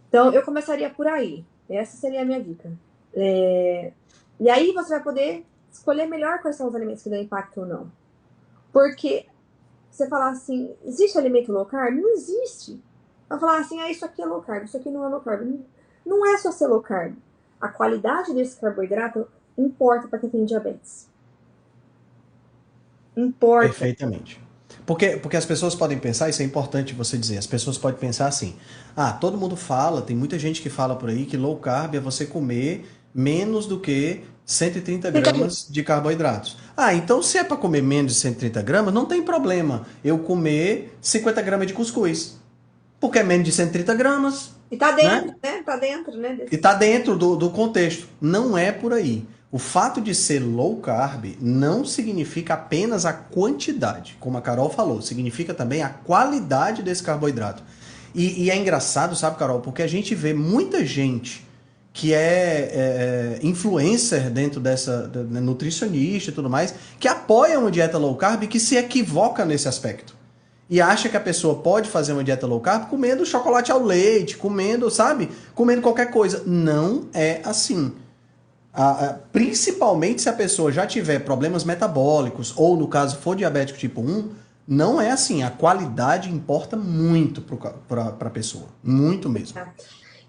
Então, eu começaria por aí. Essa seria a minha dica. E aí você vai poder escolher melhor quais são os alimentos que dão impacto ou não. Porque você falar assim, existe alimento low carb? Não existe. Vai falar assim, isso aqui é low carb, isso aqui não é low carb. Não é só ser low carb. A qualidade desse carboidrato importa para quem tem diabetes. Importa. Perfeitamente. Porque as pessoas podem pensar, isso é importante você dizer, as pessoas podem pensar assim, todo mundo fala, tem muita gente que fala por aí que low carb é você comer menos do que 130 gramas de carboidratos. Então se é para comer menos de 130 gramas, não tem problema eu comer 50 gramas de cuscuz. Porque é menos de 130 gramas. E tá dentro, né? Tá dentro, né? E tá dentro do contexto. Não é por aí. O fato de ser low carb não significa apenas a quantidade, como a Carol falou, significa também a qualidade desse carboidrato. E é engraçado, sabe, Carol, porque a gente vê muita gente que é influencer dentro dessa, nutricionista e tudo mais, que apoia uma dieta low carb e que se equivoca nesse aspecto. E acha que a pessoa pode fazer uma dieta low carb comendo chocolate ao leite, comendo, sabe? Comendo qualquer coisa. Não é assim. Principalmente se a pessoa já tiver problemas metabólicos ou, no caso, for diabético tipo 1, não é assim. A qualidade importa muito para a pessoa. Muito mesmo.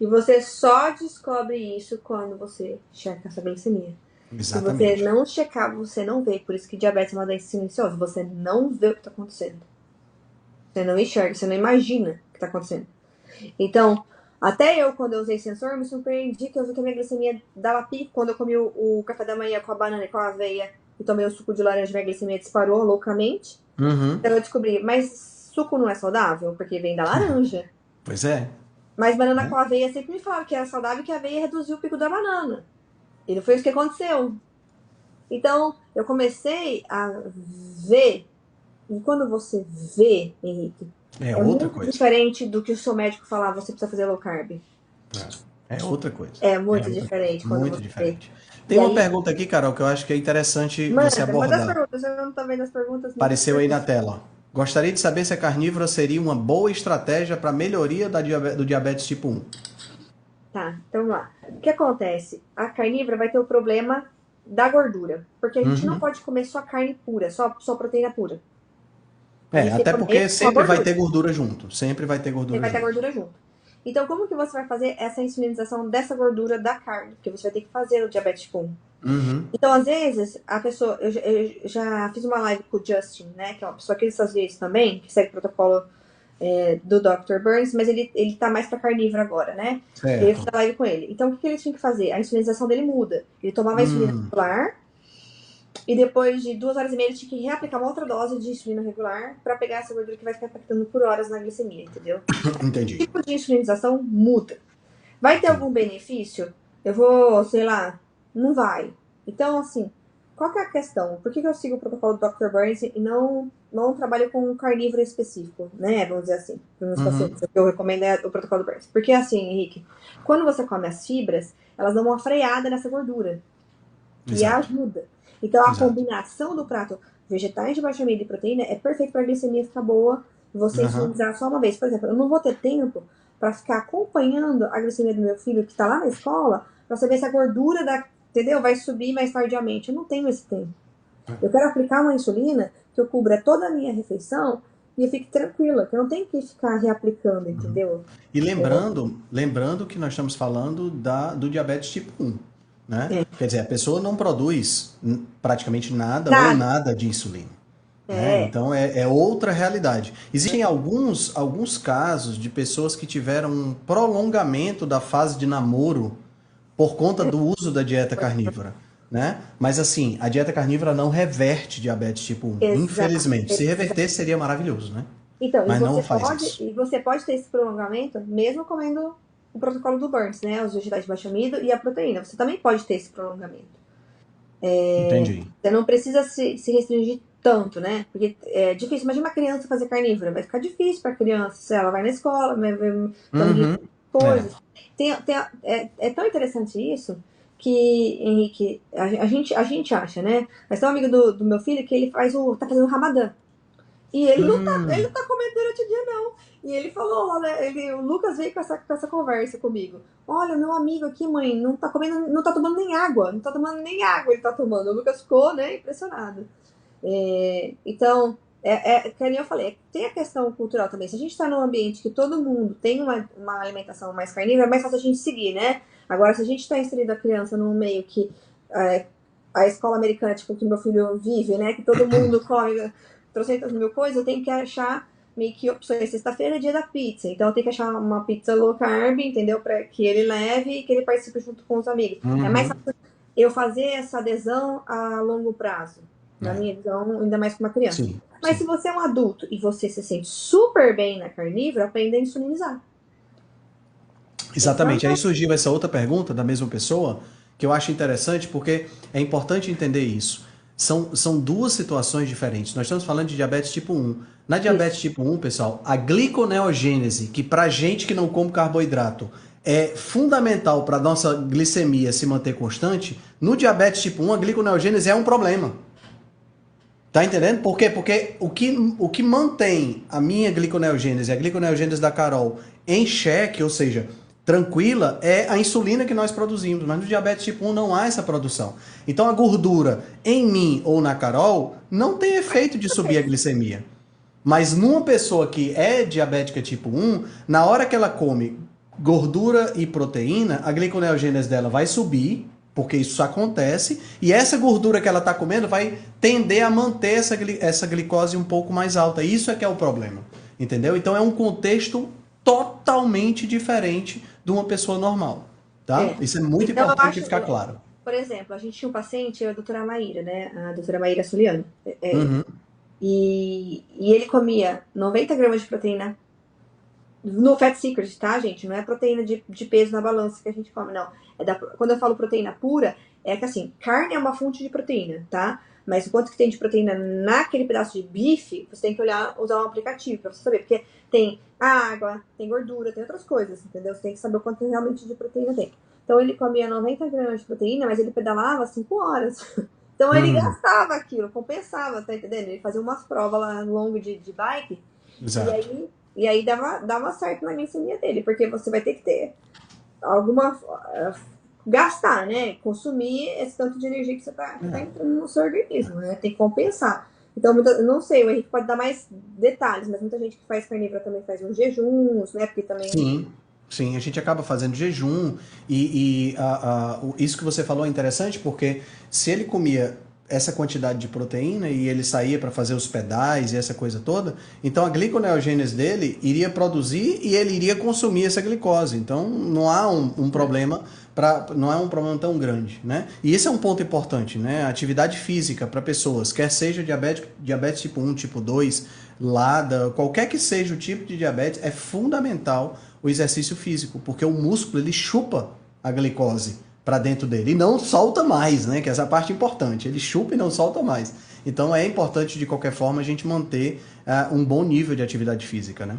E você só descobre isso quando você checa essa glicemia. Exatamente. Se você não checar, você não vê. Por isso que diabetes é uma doença silenciosa. Você não vê o que está acontecendo. Você não enxerga, você não imagina o que está acontecendo. Então, até eu, quando eu usei sensor, me surpreendi que eu vi que a minha glicemia dava pico. Quando eu comi o café da manhã com a banana e com a aveia e tomei o suco de laranja, minha glicemia disparou loucamente. Uhum. Então eu descobri, mas suco não é saudável? Porque vem da laranja. Pois é. Mas banana com aveia sempre me falaram que era saudável, que a aveia reduziu o pico da banana. E não foi isso que aconteceu. Então, eu comecei a ver. E quando você vê, Henrique, É É outra muito coisa. diferente do que o seu médico falar, você precisa fazer low carb. É outra coisa. É É muito outra coisa. diferente quando Muito você vê. diferente. Tem E uma aí, pergunta aqui, Carol, que eu acho que é interessante você manda as abordar. perguntas, eu não tô vendo as perguntas, manda as Apareceu aí na perguntas. tela. Gostaria de saber se a carnívora seria uma boa estratégia para melhoria do diabetes tipo 1. Tá, então vamos lá. O que acontece? A carnívora vai ter o problema da gordura, porque a gente não Uhum. pode comer só carne pura, só proteína pura. A gente tem que Até comer porque só sempre vai gordura. ter gordura junto. Sempre vai ter Você gordura vai ter junto. gordura junto. Então, como que você vai fazer essa insulinização dessa gordura da carne? Porque você vai ter que fazer o diabetes tipo 1. Uhum. Então, às vezes, a pessoa. Eu já fiz uma live com o Justin, né? Que é uma pessoa aqui dos Estados Unidos também, que segue o protocolo do Dr. Burns, mas ele tá mais pra carnívoro agora, né? E eu fiz Certo. a live com ele. Então, o que ele tinha que fazer? A insulinização dele muda. Ele tomava a insulina Hum, regular, e depois de 2 horas e meia ele tinha que reaplicar uma outra dose de insulina regular pra pegar essa gordura que vai ficar impactando por horas na glicemia, entendeu? entendi. Tipo de insulinização muda. Vai ter Entendi. algum benefício? Eu vou, sei lá, não vai. Então, assim, qual que é a questão? Por que eu sigo o protocolo do Dr. Burns e não trabalho com um carnívoro específico, né? Vamos dizer assim, para os meus Uhum. pacientes. O que eu recomendo é o protocolo do Burns. Porque, assim, Henrique, quando você come as fibras, elas dão uma freada nessa gordura e Exato. ajuda. Então, a Exato. combinação do prato vegetais de baixa media e proteína é perfeito para a glicemia ficar boa e você Aham. insulinizar só uma vez. Por exemplo, eu não vou ter tempo para ficar acompanhando a glicemia do meu filho que está lá na escola para saber se a gordura entendeu? Vai subir mais tardiamente. Eu não tenho esse tempo. Eu quero aplicar uma insulina que eu cubra toda a minha refeição e eu fique tranquila, que eu não tenho que ficar reaplicando, entendeu? E lembrando que nós estamos falando do diabetes tipo 1, né? É. Quer dizer, a pessoa não produz praticamente nada ou Nada. nada de insulina, né? É. Então é outra realidade. Existem alguns casos de pessoas que tiveram um prolongamento da fase de namoro por conta do uso da dieta carnívora, né? Mas assim, a dieta carnívora não reverte diabetes tipo 1, Exato. infelizmente. Se revertesse seria maravilhoso, né? Então, Mas não faz isso. e você pode ter esse prolongamento mesmo comendo o protocolo do Burns, né? Os vegetais de baixo amido e a proteína. Você também pode ter esse prolongamento. Entendi. Você não precisa se restringir tanto, né? Porque é difícil. Imagina uma criança fazer carnívora. Vai ficar difícil para a criança. Se ela vai na escola, vai ver os amiguinhos, Uhum. É. coisas. É tão interessante isso que, Henrique, a gente acha, né? Mas tem um amigo do meu filho que ele tá fazendo o Ramadã. E ele não tá comendo durante o dia, não. E ele falou, olha, o Lucas veio com essa conversa comigo. Olha, meu amigo aqui, mãe, não tá comendo, não tá tomando nem água. Não tá tomando nem água, ele tá tomando. O Lucas ficou, né, impressionado. Então, que nem eu falei, tem a questão cultural também. Se a gente tá num ambiente que todo mundo tem uma alimentação mais carnívora, é mais fácil a gente seguir, né? Agora, se a gente tá inserido a criança num meio que a escola americana, tipo, que meu filho vive, né? Que todo mundo come trocentas mil coisas, eu tenho que achar meio que opções. Sexta-feira é dia da pizza, então eu tenho que achar uma pizza low carb, entendeu? Para que ele leve e que ele participe junto com os amigos. É mais Uhum. fácil eu fazer essa adesão a longo prazo, na É. minha visão, ainda mais com uma criança. Sim, Mas sim. se você é um adulto e você se sente super bem na carnívora, aprenda a insulinizar. Exatamente. Aí surgiu essa outra pergunta da mesma pessoa, que eu acho interessante porque é importante entender isso. São duas situações diferentes. Nós estamos falando de diabetes tipo 1. Na diabetes Isso. tipo 1, pessoal, a gliconeogênese, que pra gente que não come carboidrato é fundamental para nossa glicemia se manter constante, no diabetes tipo 1 a gliconeogênese é um problema. Tá entendendo? Por quê? Porque o que mantém a minha gliconeogênese, a gliconeogênese da Carol em xeque, ou seja, tranquila, é a insulina que nós produzimos. Mas no diabetes tipo 1 não há essa produção. Então a gordura em mim ou na Carol não tem efeito de subir a glicemia. Mas numa pessoa que é diabética tipo 1, na hora que ela come gordura e proteína, a gliconeogênese dela vai subir, porque isso acontece, e essa gordura que ela está comendo vai tender a manter essa glicose um pouco mais alta. Isso é que é o problema, entendeu? Então é um contexto totalmente diferente de uma pessoa normal, tá? Isso é muito Então, eu importante de acho, ficar claro. por exemplo, a gente tinha um paciente, a doutora Maíra, né? A doutora Maíra Soliano. Uhum. E ele comia 90 gramas de proteína No Fat Secret, tá, gente? Não é proteína de peso na balança que a gente come, não. Quando eu falo proteína pura, é que assim, carne é uma fonte de proteína, tá? Mas o quanto que tem de proteína naquele pedaço de bife, você tem que usar um aplicativo pra você saber. Porque tem água, tem gordura, tem outras coisas, entendeu? Você tem que saber o quanto realmente de proteína tem. Então ele comia 90 gramas de proteína, mas ele pedalava 5 horas. Então ele Uhum. gastava aquilo, compensava, tá entendendo? Ele fazia umas provas lá longo de bike, e Exato. aí dava certo na glicemia dele, porque você vai ter que ter alguma. Gastar, né? Consumir esse tanto de energia que você tá entrando no seu organismo, né? Tem que compensar. Então, não sei, o Henrique pode dar mais detalhes, mas muita gente que faz carnívora também faz uns jejuns, né? Porque também. Sim, sim, a gente acaba fazendo jejum isso que você falou é interessante porque se ele comia essa quantidade de proteína e ele saía para fazer os pedais e essa coisa toda, então a gliconeogênese dele iria produzir e ele iria consumir essa glicose. Então não há um problema não é um problema tão grande, né? E esse é um ponto importante, né? A atividade física para pessoas, quer seja diabetes tipo 1, tipo 2, LADA, qualquer que seja o tipo de diabetes, é fundamental o exercício físico, porque o músculo ele chupa a glicose para dentro dele e não solta mais, né? Que essa é a parte importante. Ele chupa e não solta mais. Então é importante de qualquer forma a gente manter um bom nível de atividade física, né?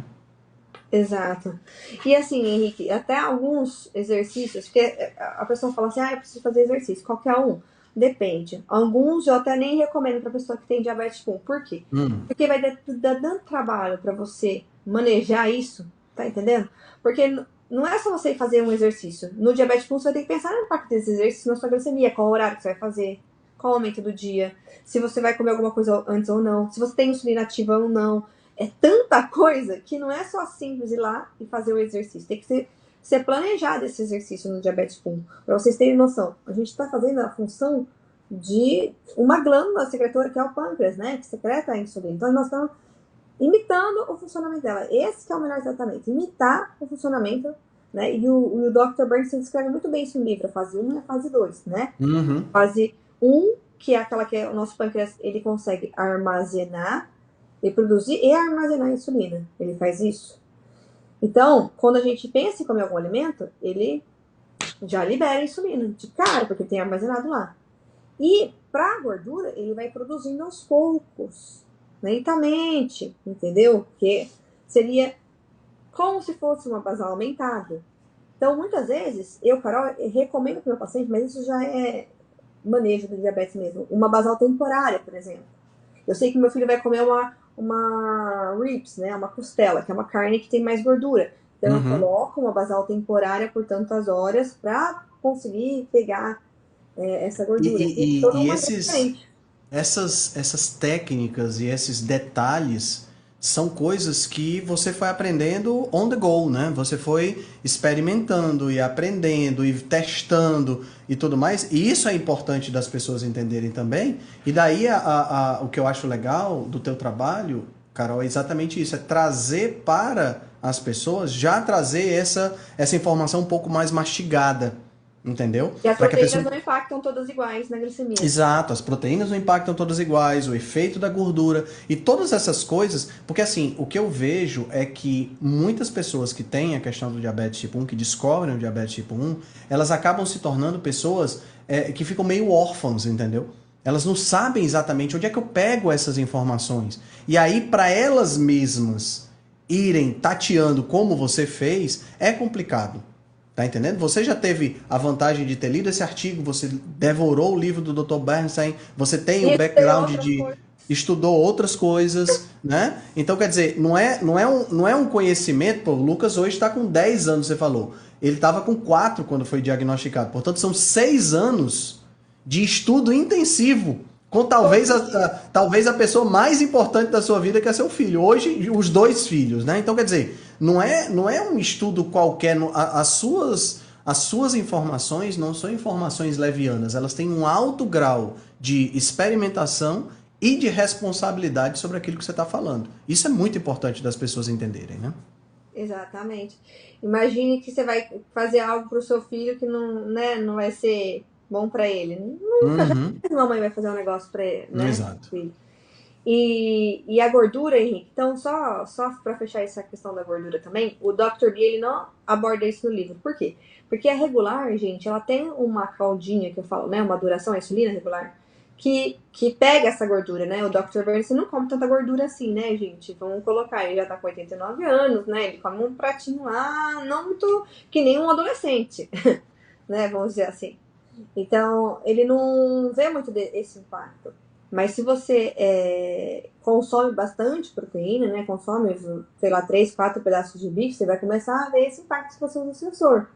Exato. E assim, Henrique, até alguns exercícios, porque a pessoa fala assim, eu preciso fazer exercício, qualquer um. Depende. Alguns eu até nem recomendo para pessoa que tem diabetes tipo 1. Por quê? Porque vai dar tanto trabalho para você manejar isso, tá entendendo? Porque não é só você fazer um exercício. No diabetes tipo 1, você vai ter que pensar no impacto desse exercício na sua glicemia, qual horário que você vai fazer, qual o aumento do dia, se você vai comer alguma coisa antes ou não, se você tem insulina ativa ou não. É tanta coisa que não é só simples ir lá e fazer o exercício. Tem que ser planejado esse exercício no diabetes tipo 1. Para vocês terem noção, a gente está fazendo a função de uma glândula secretora que é o pâncreas, né? Que secreta a insulina. Então nós estamos imitando o funcionamento dela. Esse que é o melhor tratamento. Imitar o funcionamento, né? E o Dr. Bernstein descreve muito bem isso no livro, a fase 1 e a fase 2, né? Uhum. Fase 1, que é aquela que o nosso pâncreas ele consegue armazenar e produzir e armazenar insulina. Ele faz isso. Então, quando a gente pensa em comer algum alimento, ele já libera insulina de cara, porque tem armazenado lá. E para a gordura, ele vai produzindo aos poucos, lentamente, entendeu? Que seria como se fosse uma basal aumentada. Então, muitas vezes, Carol, recomendo para o meu paciente, mas isso já é manejo do diabetes mesmo, uma basal temporária, por exemplo. Eu sei que meu filho vai comer uma ribs, né, uma costela, que é uma carne que tem mais gordura. Então eu coloco uma basal temporária por tantas horas para conseguir pegar essa gordura. Tem toda E uma diferente. essas técnicas e esses detalhes são coisas que você foi aprendendo on the go, né? Você foi experimentando e aprendendo e testando e tudo mais. E isso é importante das pessoas entenderem também. E daí o que eu acho legal do teu trabalho, Carol, é exatamente isso. É trazer para as pessoas, já trazer essa informação um pouco mais mastigada. Entendeu? E as Para que a proteínas pessoa. não impactam todas iguais na glicemia. Exato, as proteínas não impactam todas iguais, o efeito da gordura e todas essas coisas, porque assim, o que eu vejo é que muitas pessoas que têm a questão do diabetes tipo 1, que descobrem o diabetes tipo 1, elas acabam se tornando pessoas que ficam meio órfãos, entendeu? Elas não sabem exatamente onde é que eu pego essas informações. E aí, para elas mesmas irem tateando como você fez, é complicado. Tá entendendo? Você já teve a vantagem de ter lido esse artigo, você devorou o livro do Dr. Bernstein, você tem o Isso tem background outras de coisas. estudou outras coisas, né? Então, quer dizer, não é um conhecimento, pô, o Lucas hoje está com 10 anos, você falou. Ele estava com 4 quando foi diagnosticado. Portanto, são 6 anos de estudo intensivo com talvez a pessoa mais importante da sua vida, que é seu filho. Hoje, os dois filhos, né? Então, quer dizer, não é um estudo qualquer. As suas informações não são informações levianas. Elas têm um alto grau de experimentação e de responsabilidade sobre aquilo que você está falando. Isso é muito importante das pessoas entenderem, né? Exatamente. Imagine que você vai fazer algo para o seu filho que não, né, não vai ser bom para ele. Nunca, jamais Uhum. uma mãe vai fazer um negócio para ele, né? Exato. E a gordura, Henrique, então só para fechar essa questão da gordura também, o Dr. B ele não aborda isso no livro. Por quê? Porque a regular, gente, ela tem uma caldinha que eu falo, né? Uma duração, a insulina regular, que pega essa gordura, né? O Dr. Burns não come tanta gordura assim, né, gente? Vamos colocar, ele já tá com 89 anos, né? Ele come um pratinho lá, não muito que nem um adolescente, né? Vamos dizer assim. Então, ele não vê muito esse impacto. Mas se você consome bastante proteína, né? Consome, sei lá, 3, 4 pedaços de bife, você vai começar a ver esse impacto se você usa o sensor.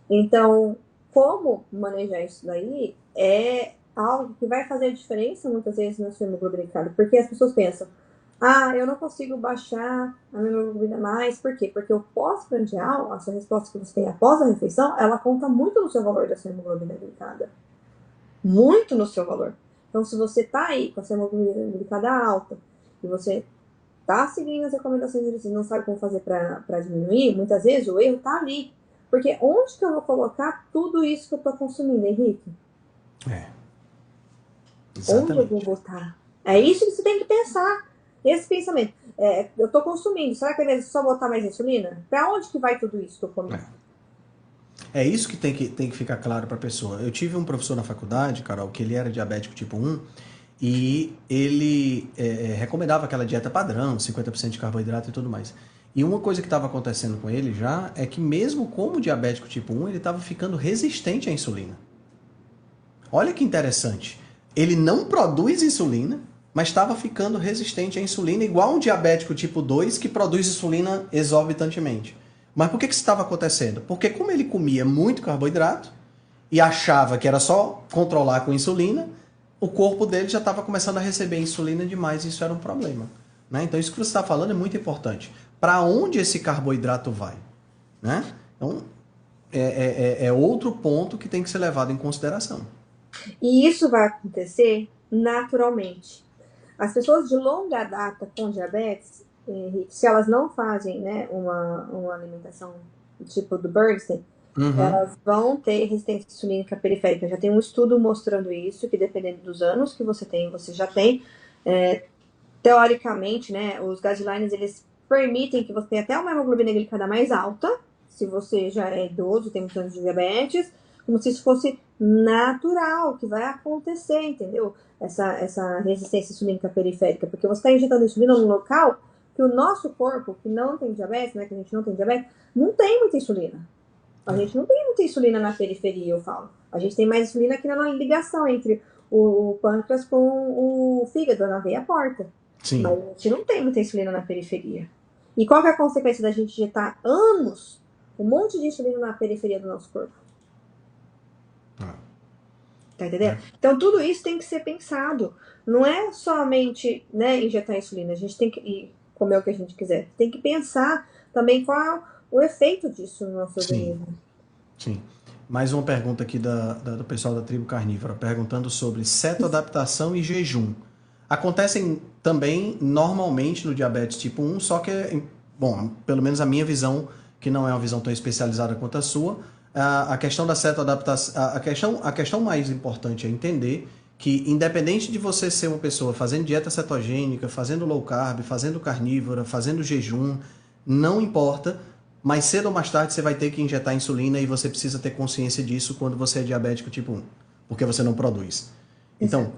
Então, como manejar isso daí é algo que vai fazer diferença muitas vezes na sua hemoglobina glicada. Porque as pessoas pensam, eu não consigo baixar a minha hemoglobina mais. Por quê? Porque o pós-prandial, a sua resposta que você tem após a refeição, ela conta muito no seu valor da sua hemoglobina glicada. Muito no seu valor. Então, se você tá aí com a sua hemoglobina glicada alta e você tá seguindo as recomendações e não sabe como fazer para diminuir, muitas vezes o erro tá ali. Porque onde que eu vou colocar tudo isso que eu tô consumindo, Henrique? Exatamente. Onde eu vou botar? É isso que você tem que pensar. Esse pensamento. Eu tô consumindo, será que é só botar mais insulina? Pra onde que vai tudo isso que eu comi? É isso que tem que ficar claro para a pessoa. Eu tive um professor na faculdade, Carol, que ele era diabético tipo 1 e ele recomendava aquela dieta padrão, 50% de carboidrato e tudo mais. E uma coisa que estava acontecendo com ele já é que mesmo como diabético tipo 1, ele estava ficando resistente à insulina. Olha que interessante. Ele não produz insulina, mas estava ficando resistente à insulina, igual um diabético tipo 2 que produz insulina exorbitantemente. Mas por que isso estava acontecendo? Porque como ele comia muito carboidrato e achava que era só controlar com insulina, o corpo dele já estava começando a receber insulina demais e isso era um problema. Né? Então isso que você está falando é muito importante. Para onde esse carboidrato vai? Né? Então é outro ponto que tem que ser levado em consideração. E isso vai acontecer naturalmente. As pessoas de longa data com diabetes, se elas não fazem, né, uma alimentação tipo do Bernstein, elas vão ter resistência insulínica periférica. Já tem um estudo mostrando isso, que dependendo dos anos que você tem, você já tem. Teoricamente, né, os guidelines, eles permitem que você tenha até uma hemoglobina glicada mais alta, se você já é idoso, tem muitos anos de diabetes, como se isso fosse natural, que vai acontecer, entendeu? Essa resistência insulínica periférica, porque você está injetando insulina num local que o nosso corpo, que não tem diabetes, né, que a gente não tem diabetes, não tem muita insulina. A gente não tem muita insulina na periferia, eu falo. A gente tem mais insulina aqui na ligação entre o pâncreas com o fígado, na veia porta. Sim. Mas a gente não tem muita insulina na periferia. E qual que é a consequência da gente injetar anos um monte de insulina na periferia do nosso corpo? Tá entendendo? Então tudo isso tem que ser pensado. Não é somente, né, injetar insulina. A gente tem que comer o que a gente quiser. Tem que pensar também qual o efeito disso no nosso organismo. Sim. Mais uma pergunta aqui do pessoal da tribo carnívora, perguntando sobre cetoadaptação e jejum. Acontecem também normalmente no diabetes tipo 1, só que, bom, pelo menos a minha visão, que não é uma visão tão especializada quanto a sua, a questão da cetoadaptação, a questão mais importante é entender que, independente de você ser uma pessoa fazendo dieta cetogênica, fazendo low carb, fazendo carnívora, fazendo jejum, não importa, mais cedo ou mais tarde você vai ter que injetar insulina e você precisa ter consciência disso quando você é diabético tipo 1, porque você não produz. Então,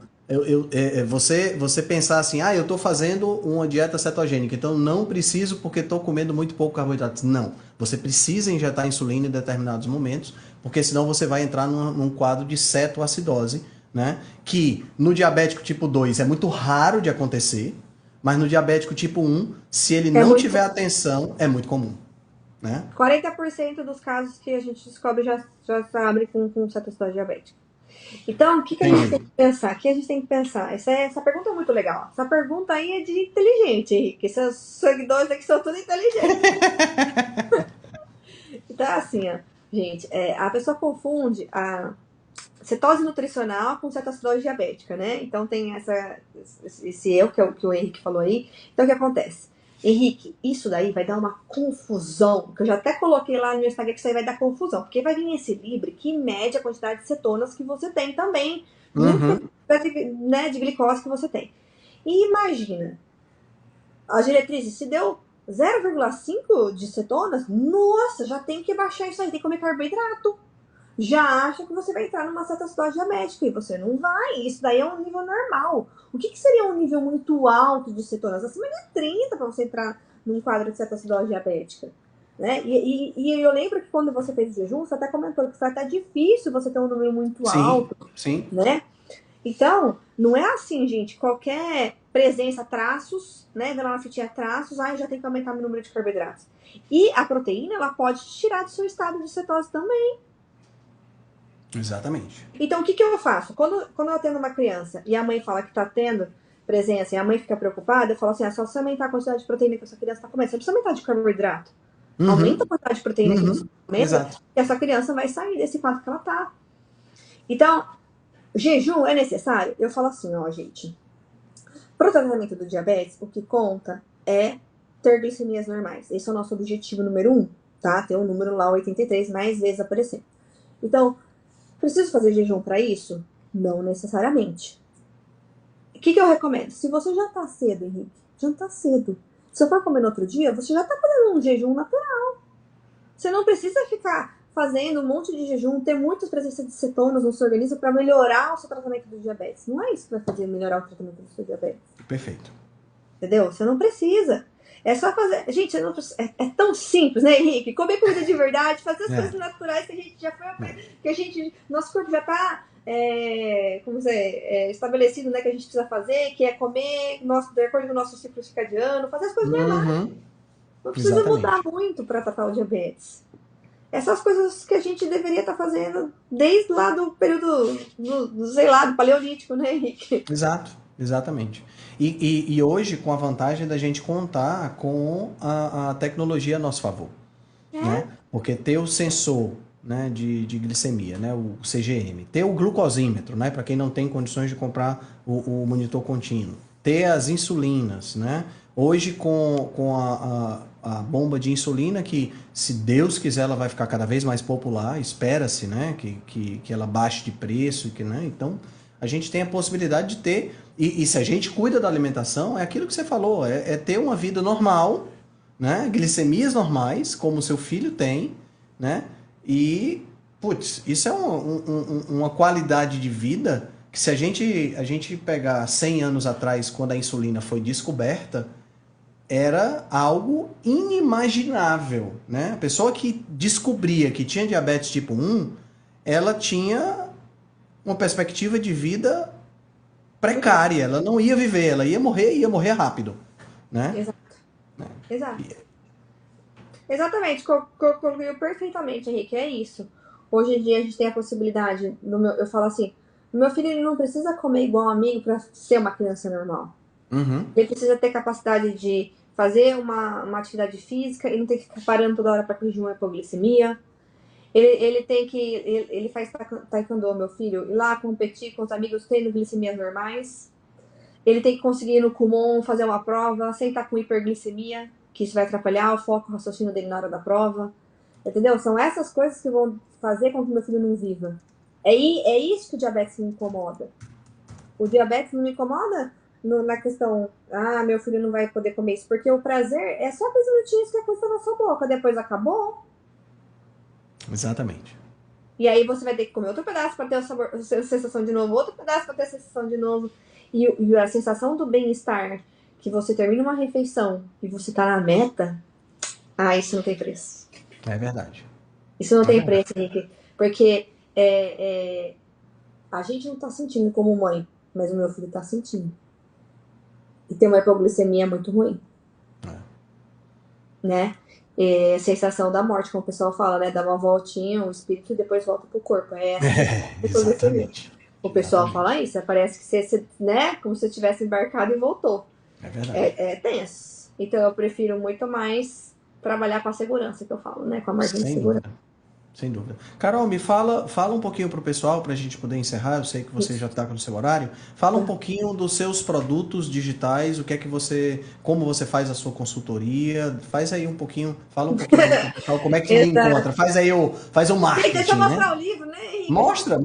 você pensar assim, eu estou fazendo uma dieta cetogênica, então não preciso porque estou comendo muito pouco carboidrato. Não, você precisa injetar insulina em determinados momentos, porque senão você vai entrar num quadro de cetoacidose, né? Que no diabético tipo 2 é muito raro de acontecer, mas no diabético tipo 1, se ele não tiver atenção, é muito comum. Né? 40% dos casos que a gente descobre já se abre com cetoacidose diabética. Então, o que a gente tem que pensar? O que a gente tem que pensar? Essa pergunta é muito legal. Essa pergunta aí é de inteligente, Henrique. Esses seguidores aqui são tudo inteligentes. Então, assim, gente, a pessoa confunde a cetose nutricional com cetoacidose diabética, né? Então, tem esse erro que o Henrique falou aí. Então, o que acontece? Henrique, isso daí vai dar uma confusão, que eu já até coloquei lá no meu Instagram que isso aí vai dar confusão, porque vai vir esse Libre que mede a quantidade de cetonas que você tem também, né, de glicose que você tem. E imagina, a diretriz, se deu 0,5 de cetonas, nossa, já tem que baixar isso aí, tem que comer carboidrato. Já acha que você vai entrar numa cetoacidose diabética e você não vai. Isso daí é um nível normal. O que seria um nível muito alto de cetonas? Acima de 30 para você entrar num quadro de cetoacidose diabética. Né? E eu lembro que quando você fez o jejum, você até comentou que foi até difícil você ter um número muito alto. Sim. Né? Então, não é assim, gente. Qualquer presença, traços, né? Vendo uma fitinha traços, já tem que aumentar o número de carboidratos. E a proteína, ela pode te tirar do seu estado de cetose também. Exatamente. Então, o que eu faço? Quando eu atendo uma criança e a mãe fala que tá tendo presença e a mãe fica preocupada, eu falo assim, só você aumentar a quantidade de proteína que essa criança tá comendo. Você não precisa aumentar de carboidrato. Aumenta a quantidade de proteína que você tá comendo, que essa criança vai sair desse quadro que ela tá. Então, jejum é necessário? Eu falo assim, gente. Pro tratamento do diabetes, o que conta é ter glicemias normais. Esse é o nosso objetivo número 1, tá? Ter um número lá, 83, mais vezes aparecer. Então, preciso fazer jejum para isso? Não necessariamente. O que eu recomendo? Se você já tá cedo, Henrique, jantar cedo. Se eu for comer no outro dia, você já tá fazendo um jejum natural. Você não precisa ficar fazendo um monte de jejum, ter muitas presenças de cetonas no seu organismo para melhorar o seu tratamento do diabetes. Não é isso que vai fazer melhorar o tratamento do seu diabetes. Perfeito. Entendeu? Você não precisa. É só fazer. Gente, não... é tão simples, né, Henrique? Comer comida de verdade, fazer as coisas naturais que a gente já foi. Que a gente. Nosso corpo já tá. Como dizer, estabelecido, né, que a gente precisa fazer, que é comer de acordo com o nosso ciclo circadiano, fazer as coisas normais. Não precisa mudar muito para tratar o diabetes. Essas coisas que a gente deveria estar fazendo desde lá do período, do paleolítico, né, Henrique? Exato, exatamente. E hoje, com a vantagem da gente contar com a tecnologia a nosso favor. Né? Porque ter o sensor, né, de glicemia, né, o CGM, ter o glucosímetro, né, para quem não tem condições de comprar o monitor contínuo, ter as insulinas, né? Hoje com a bomba de insulina, que se Deus quiser ela vai ficar cada vez mais popular, espera-se, né, que ela baixe de preço, né? Então a gente tem a possibilidade de ter, e se a gente cuida da alimentação, é aquilo que você falou, é ter uma vida normal, né? Glicemias normais, como o seu filho tem, né? E, putz, isso é uma qualidade de vida que se a gente pegar 100 anos atrás, quando a insulina foi descoberta, era algo inimaginável, né? A pessoa que descobria que tinha diabetes tipo 1, ela tinha uma perspectiva de vida precária, ela não ia viver, ela ia morrer rápido, né? Exato. Exato. Exatamente, concluiu perfeitamente, Henrique, é isso. Hoje em dia a gente tem a possibilidade, eu falo assim, o meu filho ele não precisa comer igual um amigo para ser uma criança normal. Ele precisa ter capacidade de fazer uma atividade física e não ter que ficar parando toda hora para corrigir uma hipoglicemia. Ele faz taekwondo, meu filho, ir lá competir com os amigos tendo glicemias normais. Ele tem que conseguir ir no Kumon fazer uma prova sem estar com hiperglicemia, que isso vai atrapalhar o foco, o raciocínio dele na hora da prova. Entendeu? São essas coisas que vão fazer com que meu filho não viva. É isso que o diabetes me incomoda. O diabetes não me incomoda na questão, meu filho não vai poder comer isso, porque o prazer é só 2 minutinhos que a coisa tá na sua boca, depois acabou. Exatamente. E aí você vai ter que comer outro pedaço para ter a sensação de novo, outro pedaço para ter a sensação de novo. E a sensação do bem-estar, que você termina uma refeição e você tá na meta, isso não tem preço. É verdade. Isso não tem preço, Henrique. Porque a gente não tá sentindo como mãe, mas o meu filho tá sentindo. E tem uma hipoglicemia muito ruim. Né? A sensação da morte, como o pessoal fala, né? Dá uma voltinha, o espírito e depois volta pro corpo. Exatamente. O pessoal fala isso, parece que você, né? Como se você tivesse embarcado e voltou. É verdade. É tenso. Então eu prefiro muito mais trabalhar com a segurança que eu falo, né? Com a margem de segurança. Sem dúvida. Carol, me fala um pouquinho para o pessoal, para a gente poder encerrar. Eu sei que você já está com o seu horário. Fala um pouquinho dos seus produtos digitais, como você faz a sua consultoria. Faz aí um pouquinho, fala um pouquinho pro pessoal, como é que me encontra. Faz o marketing. Deixa eu mostrar o livro, né, Henrique? Mostra.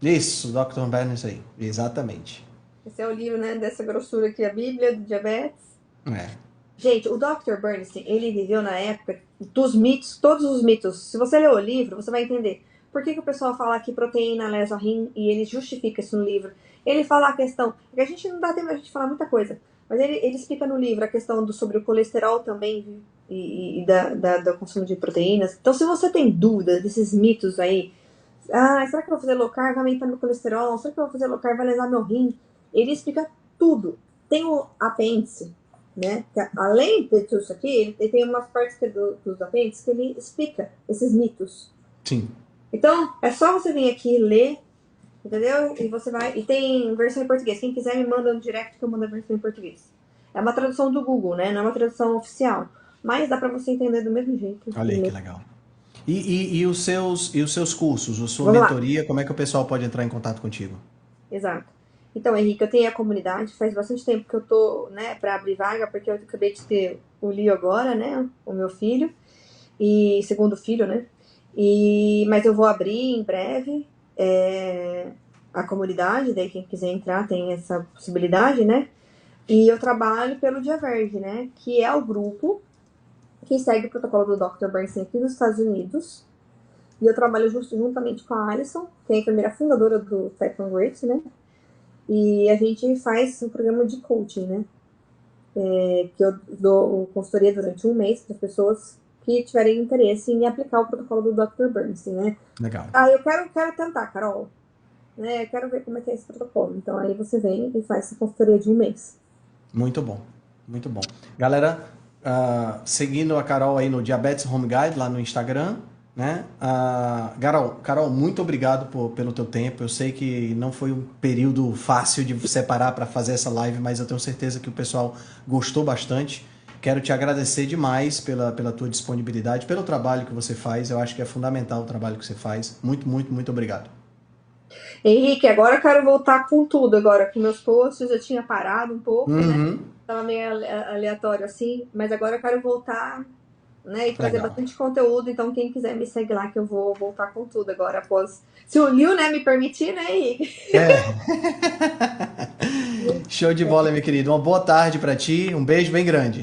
Isso, Dr. Bernes aí. Exatamente. Esse é o livro, né, dessa grossura aqui, a Bíblia do diabetes. É. Gente, o Dr. Bernstein, ele viveu na época dos mitos, todos os mitos. Se você ler o livro, você vai entender por que o pessoal fala que proteína lesa rim, e ele justifica isso no livro. Ele fala a questão, que a gente não dá tempo de a gente falar muita coisa, mas ele explica no livro a questão sobre o colesterol também e do consumo de proteínas. Então, se você tem dúvida desses mitos aí, será que eu vou fazer low carb, vai aumentar meu colesterol? Será que eu vou fazer low carb, vai lesar meu rim? Ele explica tudo. Tem o apêndice, né? Além de tudo isso aqui, ele tem umas partes dos apêndices que ele explica esses mitos. Sim. Então, é só você vir aqui ler, entendeu? E você vai. E tem versão em português. Quem quiser me manda no direct que eu mando a versão em português. É uma tradução do Google, né? Não é uma tradução oficial. Mas dá pra você entender do mesmo jeito. Olha aí que legal. E os seus cursos, a sua Vamos lá. mentoria, como é que o pessoal pode entrar em contato contigo? Exato. Então, Henrique, eu tenho a comunidade, faz bastante tempo que eu tô, né, pra abrir vaga, porque eu acabei de ter o Leo agora, né, o meu filho, e segundo filho, né, mas eu vou abrir em breve a comunidade, daí quem quiser entrar tem essa possibilidade, né, e eu trabalho pelo Dia Verde, né, que é o grupo que segue o protocolo do Dr. Bernstein aqui nos Estados Unidos, e eu trabalho juntamente com a Alison, que é a enfermeira fundadora do Type 1 Grit, né, e a gente faz um programa de coaching, né? Que eu dou consultoria durante um mês para as pessoas que tiverem interesse em aplicar o protocolo do Dr. Bernstein, né? Legal. Eu quero tentar, Carol. Né? Eu quero ver como é que é esse protocolo. Então aí você vem e faz essa consultoria de um mês. Muito bom. Muito bom. Galera, seguindo a Carol aí no Diabetes Home Guide, lá no Instagram, né? Carol, muito obrigado pelo teu tempo. Eu sei que não foi um período fácil de separar para fazer essa live, mas eu tenho certeza que o pessoal gostou bastante. Quero te agradecer demais pela tua disponibilidade, pelo trabalho que você faz. Eu acho que é fundamental o trabalho que você faz. Muito, muito, muito obrigado. Henrique, agora eu quero voltar com tudo agora, com meus posts. Eu tinha parado um pouco, né? Tava meio aleatório assim, mas agora eu quero voltar, né, e trazer bastante conteúdo. Então quem quiser me segue lá que eu vou voltar com tudo agora após, se o Liu, né, me permitir, né, Henrique? Show de bola, meu querido. Uma boa tarde para ti, um beijo bem grande.